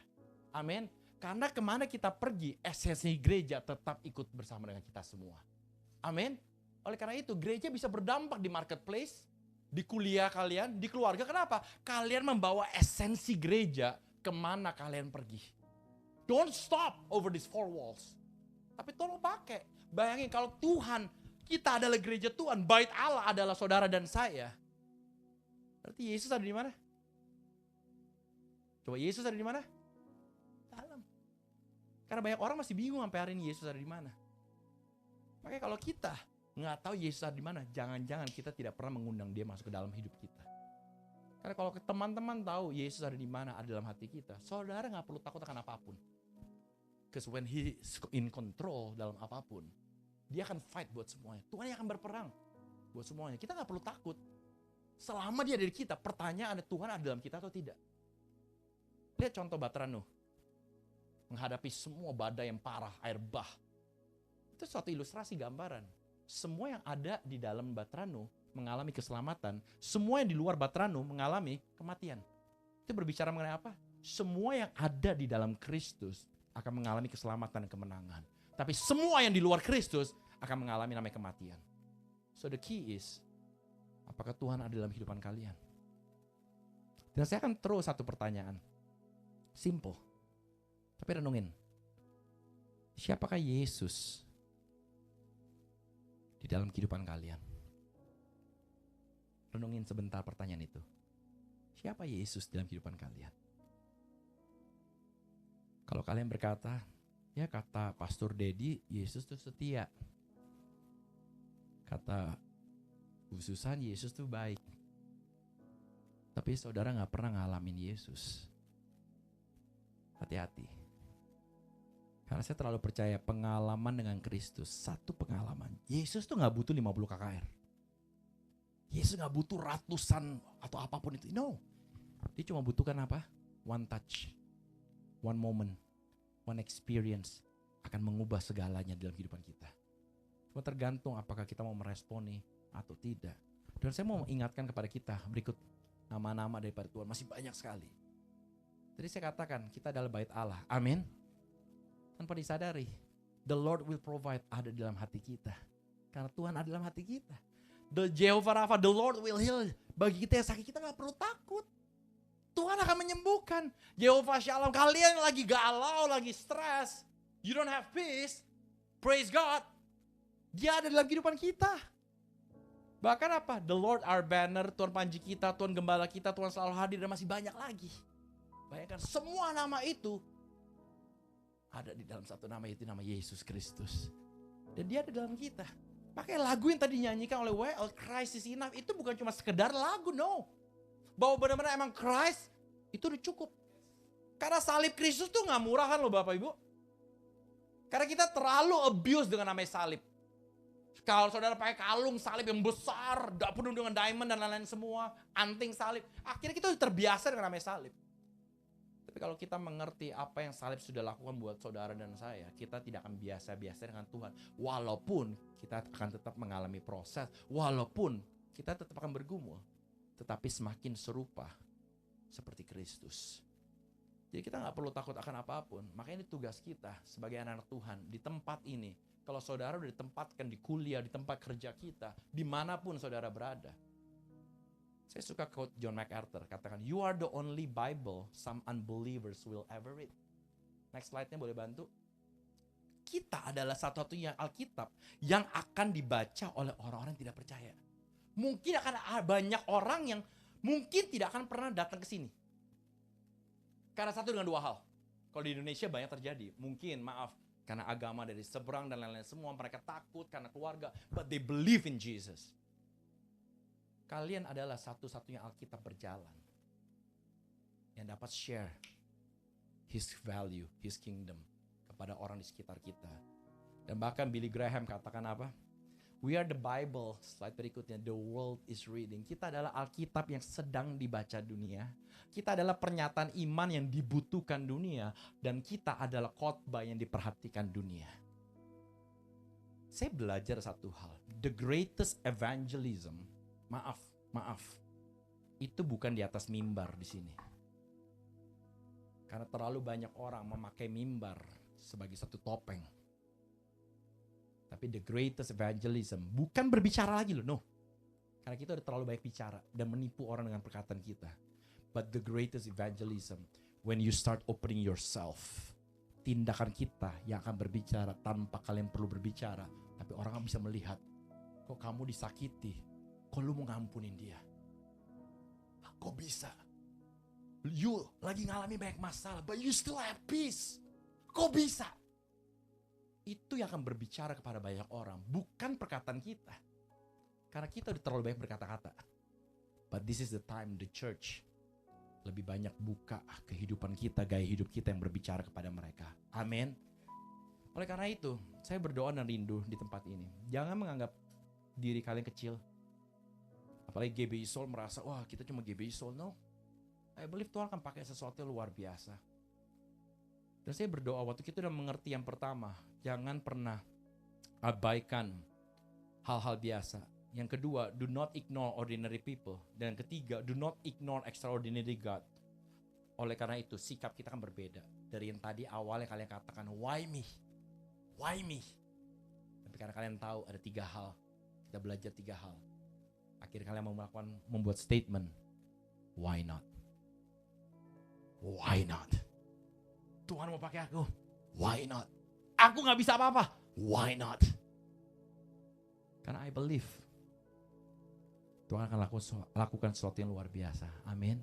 Amin. Karena kemana kita pergi, esensi gereja tetap ikut bersama dengan kita semua. Amin. Oleh karena itu, gereja bisa berdampak di marketplace, di kuliah kalian, di keluarga. Kenapa? Kalian membawa esensi gereja kemana kalian pergi. Don't stop over these 4 walls. Tapi tolong pakai. Bayangin kalau Tuhan, kita adalah gereja Tuhan, bait Allah adalah saudara dan saya. Berarti Yesus ada di mana? Coba Yesus ada di mana? Dalam. Karena banyak orang masih bingung sampai hari ini Yesus ada di mana. Makanya kalau kita nggak tahu Yesus ada di mana, jangan-jangan kita tidak pernah mengundang dia masuk ke dalam hidup kita. Karena kalau teman-teman tahu Yesus ada di mana, ada dalam hati kita, saudara nggak perlu takut akan apapun. Because when he is in control dalam apapun, dia akan fight buat semuanya. Tuhan yang akan berperang buat semuanya. Kita gak perlu takut. Selama dia dari kita, pertanyaan Tuhan ada dalam kita atau tidak. Lihat contoh Batra Nuh. Menghadapi semua badai yang parah, air bah. Itu suatu ilustrasi gambaran. Semua yang ada di dalam Batra Nuh mengalami keselamatan. Semua yang di luar Batra Nuh mengalami kematian. Itu berbicara mengenai apa? Semua yang ada di dalam Kristus akan mengalami keselamatan dan kemenangan. Tapi semua yang di luar Kristus akan mengalami namanya kematian. So the key is, apakah Tuhan ada dalam kehidupan kalian? Dan saya akan terus satu pertanyaan. Simple. Tapi renungin. Siapakah Yesus di dalam kehidupan kalian? Renungin sebentar pertanyaan itu. Siapa Yesus dalam kehidupan kalian? Kalau kalian berkata, ya kata Pastor Dedi, Yesus tuh setia. Kata Bu Susan, Yesus tuh baik. Tapi saudara gak pernah ngalamin Yesus. Hati-hati. Karena saya terlalu percaya pengalaman dengan Kristus. Satu pengalaman. Yesus tuh gak butuh 50 KKR. Yesus gak butuh ratusan atau apapun itu. No. Dia cuma butuhkan apa? One touch. One moment. One experience. Akan mengubah segalanya dalam kehidupan kita. Cuma tergantung apakah kita mau meresponi atau tidak. Dan saya mau mengingatkan kepada kita berikut nama-nama daripada Tuhan. Masih banyak sekali. Jadi saya katakan kita adalah bait Allah. Amin. Tanpa disadari, the Lord will provide ada di dalam hati kita. Karena Tuhan ada dalam hati kita. The Jehovah Rapha, the Lord will heal. Bagi kita yang sakit, kita gak perlu takut. Tuhan akan menyembuhkan. Jehovah Shalom, kalian lagi galau, lagi stres, you don't have peace, praise God. Dia ada dalam kehidupan kita. Bahkan apa? The Lord our banner, Tuhan panji kita, Tuhan gembala kita, Tuhan selalu hadir, dan masih banyak lagi. Bayangkan semua nama itu ada di dalam satu nama, itu nama Yesus Kristus. Dan dia ada dalam kita. Makanya lagu yang tadi dinyanyikan oleh Well, Christ is enough, itu bukan cuma sekedar lagu, no. Bahwa benar-benar emang Christ itu udah cukup. Karena salib Kristus tuh gak murah kan loh Bapak Ibu. Karena kita terlalu abuse dengan namanya salib. Kalau saudara pakai kalung salib yang besar, gak penuh dengan diamond dan lain-lain semua, anting salib. Akhirnya kita udah terbiasa dengan namanya salib. Tapi kalau kita mengerti apa yang salib sudah lakukan buat saudara dan saya, kita tidak akan biasa-biasa dengan Tuhan. Walaupun kita akan tetap mengalami proses, walaupun kita tetap akan bergumul, tetapi semakin serupa seperti Kristus. Jadi kita gak perlu takut akan apapun. Makanya ini tugas kita sebagai anak-anak Tuhan di tempat ini. Kalau saudara udah ditempatkan di kuliah, di tempat kerja kita, dimanapun saudara berada. Saya suka quote John MacArthur, katakan, you are the only Bible some unbelievers will ever read. Next slide-nya boleh bantu? Kita adalah satu-satunya Alkitab yang akan dibaca oleh orang-orang yang tidak percaya. Mungkin akan banyak orang yang mungkin tidak akan pernah datang ke sini. Karena satu dengan dua hal. Kalau di Indonesia banyak terjadi. Mungkin, maaf, karena agama dari seberang dan lain-lain semua, mereka takut karena keluarga. But they believe in Jesus. Kalian adalah satu-satunya Alkitab berjalan yang dapat share His value, His kingdom kepada orang di sekitar kita. Dan bahkan Billy Graham katakan apa? We are the Bible, slide berikutnya, the world is reading. Kita adalah Alkitab yang sedang dibaca dunia. Kita adalah pernyataan iman yang dibutuhkan dunia. Dan kita adalah khotbah yang diperhatikan dunia. Saya belajar satu hal. The greatest evangelism, maaf, itu bukan di atas mimbar di sini. Karena terlalu banyak orang memakai mimbar sebagai satu topeng. Tapi the greatest evangelism bukan berbicara lagi loh, no. Karena kita udah terlalu banyak bicara dan menipu orang dengan perkataan kita. But the greatest evangelism, when you start opening yourself, tindakan kita yang akan berbicara tanpa kalian perlu berbicara. Tapi orang bisa melihat, kok kamu disakiti, kok lu mau ngampunin dia? Kok bisa? You lagi ngalami banyak masalah, but you still have peace. Kok bisa? Itu yang akan berbicara kepada banyak orang, bukan perkataan kita. Karena kita udah terlalu banyak berkata-kata. But this is the time the church lebih banyak buka kehidupan kita, gaya hidup kita yang berbicara kepada mereka. Amin. Oleh karena itu, saya berdoa dan rindu di tempat ini. Jangan menganggap diri kalian kecil. Apalagi GBI Soul merasa, wah kita cuma GBI Soul. No. I believe Tuhan akan pakai sesuatu yang luar biasa. Dan saya berdoa waktu kita udah mengerti yang pertama, jangan pernah abaikan hal-hal biasa. Yang kedua, do not ignore ordinary people. Dan yang ketiga, do not ignore extraordinary God. Oleh karena itu, sikap kita akan berbeda. Dari yang tadi awalnya kalian katakan, why me? Why me? Tapi karena kalian tahu ada 3 hal. Kita belajar 3 hal. Akhirnya kalian membuat statement, why not? Why not? Tuhan mau pakai aku, why not? Aku gak bisa apa-apa, why not? Karena I believe Tuhan akan lakukan sesuatu yang luar biasa. Amin.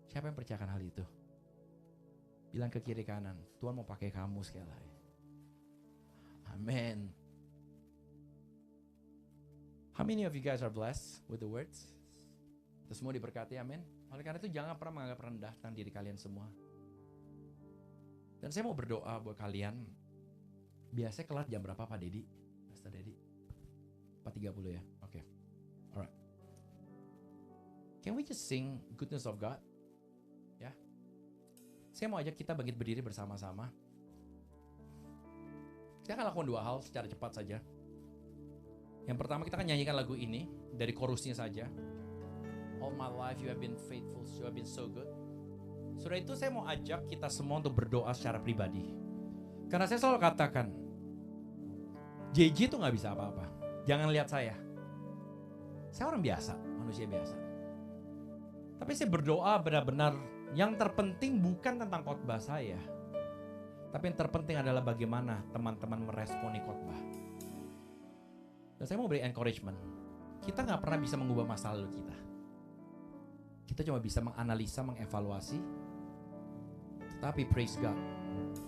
Siapa yang percayakan hal itu? Bilang ke kiri kanan, Tuhan mau pakai kamu sekali lagi. Amin. How many of you guys are blessed with the words? Itu semua diberkati, amin. Oleh karena itu jangan pernah menganggap rendah tentang diri kalian semua. Dan saya mau berdoa buat kalian Biasanya kelar jam berapa Pak Dedi? Pastor Dedi? 4:30 ya? Oke. Alright. Can we just sing Goodness of God? Ya. Saya mau ajak kita bangkit berdiri bersama-sama. Kita akan lakukan 2 hal secara cepat saja. Yang pertama kita akan nyanyikan lagu ini dari chorusnya saja. All my life you have been faithful, you have been so good. Sudah itu saya mau ajak kita semua untuk berdoa secara pribadi. Karena saya selalu katakan, JJ itu gak bisa apa-apa. Jangan lihat saya. Saya orang biasa, manusia biasa. Tapi saya berdoa benar-benar yang terpenting bukan tentang khotbah saya. Tapi yang terpenting adalah bagaimana teman-teman meresponi khotbah. Dan saya mau beri encouragement. Kita gak pernah bisa mengubah masa lalu kita. Kita cuma bisa menganalisa, mengevaluasi. Tetapi praise God,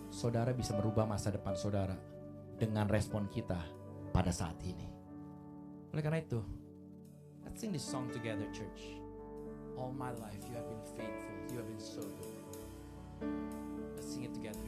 saudara bisa merubah masa depan saudara dengan respon kita pada saat ini. Oleh karena itu, let's sing this song together, church. All my life you have been faithful, you have been so good. Let's sing it together.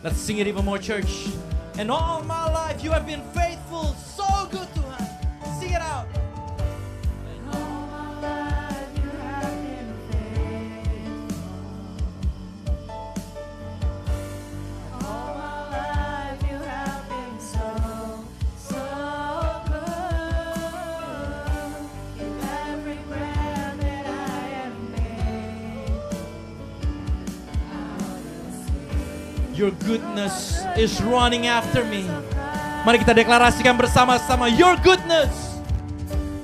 Let's sing it even more, church. And all my life you have been faithful, so good to us. Sing it out. And all my life you have been faithful. And all my life you have been so good. In every breath that I am made, Your goodness is running after me. Mari kita deklarasikan bersama-sama, your goodness.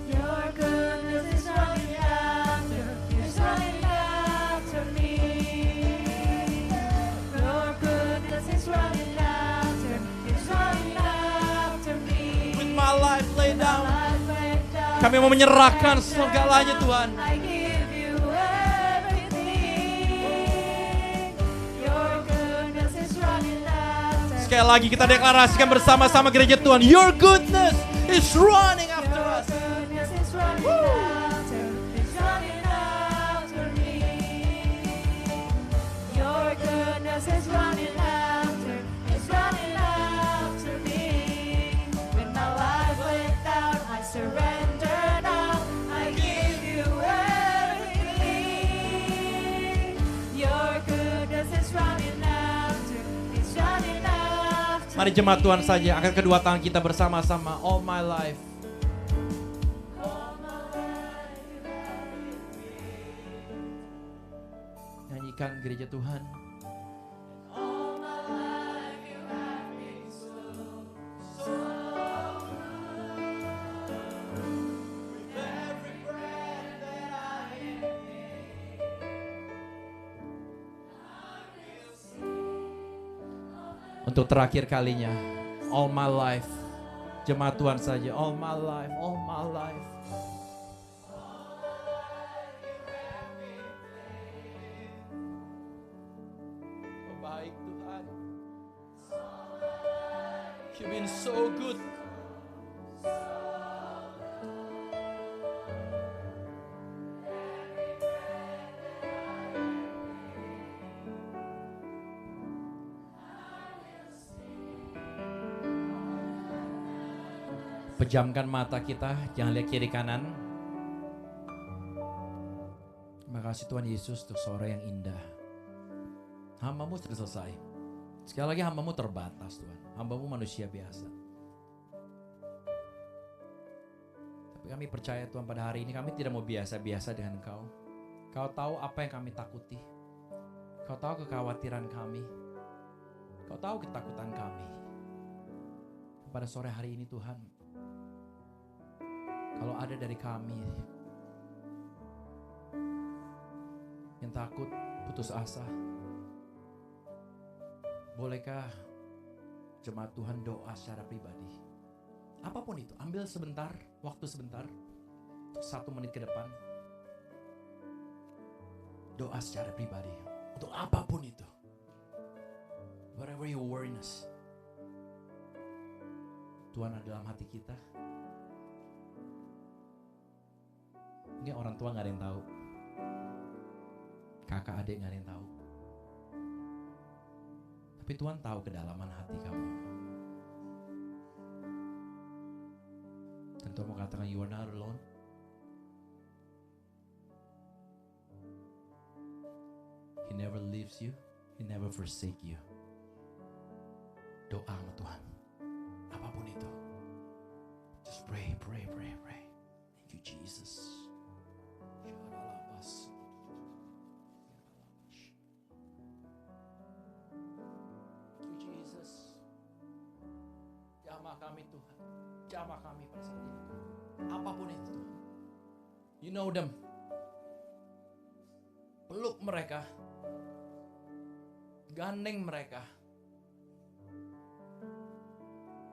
Your goodness is running after me. Your goodness is running after me. With my life laid down, Life laid down, kami mau menyerahkan segalanya Tuhan. I give you everything. Your goodness is running after. Sekali lagi kita deklarasikan bersama-sama gereja Tuhan, your goodness is running after us. Goodness is running after me. Your goodness is running after me. With my life laid down, I surrender now. I give you everything. Your goodness is running after. Mari jemaat Tuhan saja, angkat kedua tangan kita bersama-sama. All my life. Nyanyikan gereja Tuhan. Untuk terakhir kalinya, all my life. Jemaat Tuhan saja, all my life, all my life. Oh baik Tuhan. You've been so good. Pejamkan mata kita, jangan lihat kiri kanan. Terima kasih Tuhan Yesus untuk sore yang indah. Hamba-Mu sudah selesai. Sekali lagi hamba-Mu terbatas Tuhan. Hamba-Mu manusia biasa. Tapi kami percaya Tuhan pada hari ini kami tidak mau biasa-biasa dengan Engkau. Kau tahu apa yang kami takuti. Kau tahu kekhawatiran kami. Kau tahu ketakutan kami. Pada sore hari ini Tuhan, kalau ada dari kami yang takut, putus asa, bolehkah jemaat Tuhan doa secara pribadi? Apapun itu, ambil sebentar, waktu sebentar, 1 menit ke depan. Doa secara pribadi untuk apapun itu. Whatever your worriness. Tuhan ada dalam hati kita. Mungkin orang tua gak ada yang tahu. Kakak adik gak ada yang tahu. Tapi Tuhan tahu kedalaman hati kamu. Dan Tuhan mau katakan, you are not alone. He never leaves you. He never forsake you. Doa sama Tuhan. Apapun itu. Just pray, pray, pray, pray. Thank you, Jesus. Thank you, Jesus. Jamah kami Tuhan. Jamah kami pada saat ini. Apapun itu Tuhan. You know them. Peluk mereka. Gandeng mereka.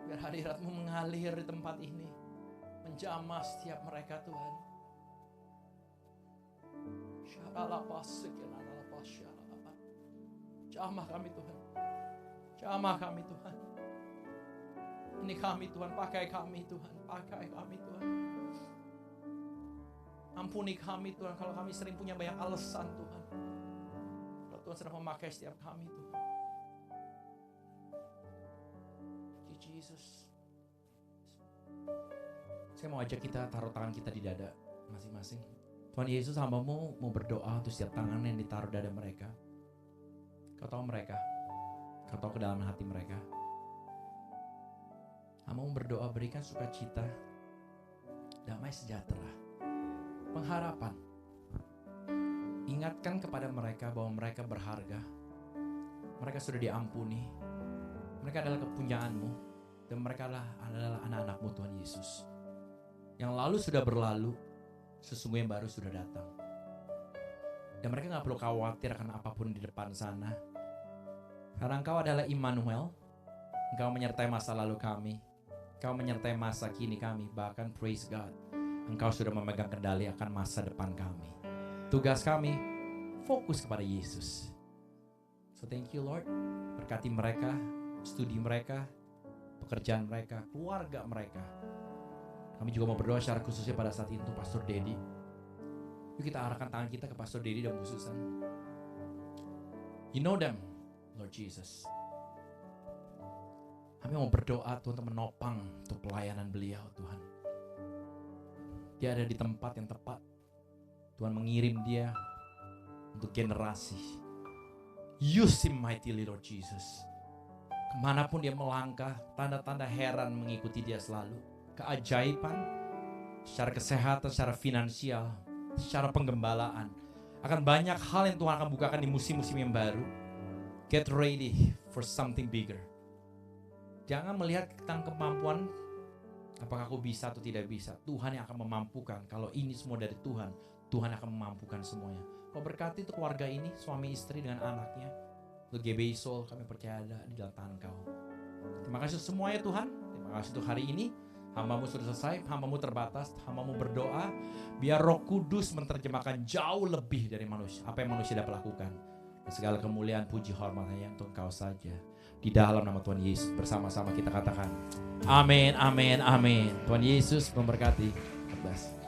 Biar hadirat-Mu mengalir di tempat ini. Menjamah setiap mereka Tuhan. Jamah kami Tuhan. Jamah kami Tuhan. Ini kami Tuhan, pakai kami Tuhan. Pakai kami Tuhan. Ampuni kami Tuhan kalau kami sering punya banyak alasan Tuhan. Kalau Tuhan sedang memakai setiap kami Tuhan. Thank you Jesus. Saya mau ajak kita taruh tangan kita di dada masing-masing. Tuhan Yesus, hamba-Mu mau berdoa untuk setiap tangan yang ditaruh dada mereka. Kau tahu mereka. Kau tahu kedalaman hati mereka. Hamba-Mu berdoa berikan sukacita, damai sejahtera, pengharapan. Ingatkan kepada mereka bahwa mereka berharga. Mereka sudah diampuni. Mereka adalah kepunyaan-Mu. Dan mereka adalah anak-anak-Mu Tuhan Yesus. Yang lalu sudah berlalu, sesungguhnya yang baru sudah datang. Dan mereka gak perlu khawatir akan apapun di depan sana. Karena Engkau adalah Immanuel. Engkau menyertai masa lalu kami. Engkau menyertai masa kini kami. Bahkan praise God, Engkau sudah memegang kendali akan masa depan kami. Tugas kami fokus kepada Yesus. So thank you Lord. Berkati mereka, studi mereka, pekerjaan mereka, keluarga mereka. Kami juga mau berdoa secara khususnya pada saat itu Pastor Dedi. Yuk kita arahkan tangan kita ke Pastor Dedi dan Bu Susan. You know them, Lord Jesus. Kami mau berdoa Tuhan untuk menopang untuk pelayanan beliau Tuhan. Dia ada di tempat yang tepat. Tuhan mengirim dia untuk generasi. Use him mightily Lord Jesus. Kemanapun dia melangkah, tanda-tanda heran mengikuti dia selalu. Keajaiban secara kesehatan, secara finansial, secara penggembalaan. Akan banyak hal yang Tuhan akan bukakan di musim-musim yang baru. Get ready for something bigger. Jangan melihat tentang kemampuan, apakah aku bisa atau tidak bisa. Tuhan yang akan memampukan. Kalau ini semua dari Tuhan, Tuhan akan memampukan semuanya. Kau berkati untuk keluarga ini, suami istri dengan anaknya. Untuk GBI Soul, kami percaya ada di dalam tangan Kau. Terima kasih semuanya Tuhan. Terima kasih untuk hari ini. Hamba-Mu sudah selesai, Hamba-Mu terbatas, Hamba-Mu berdoa biar Roh Kudus menerjemahkan jauh lebih dari manusia, apa yang manusia dapat lakukan. Dan segala kemuliaan, puji, hormat hanya untuk Engkau saja. Di dalam nama Tuhan Yesus, bersama-sama kita katakan amin, amin, amin. Tuhan Yesus memberkati. God bless.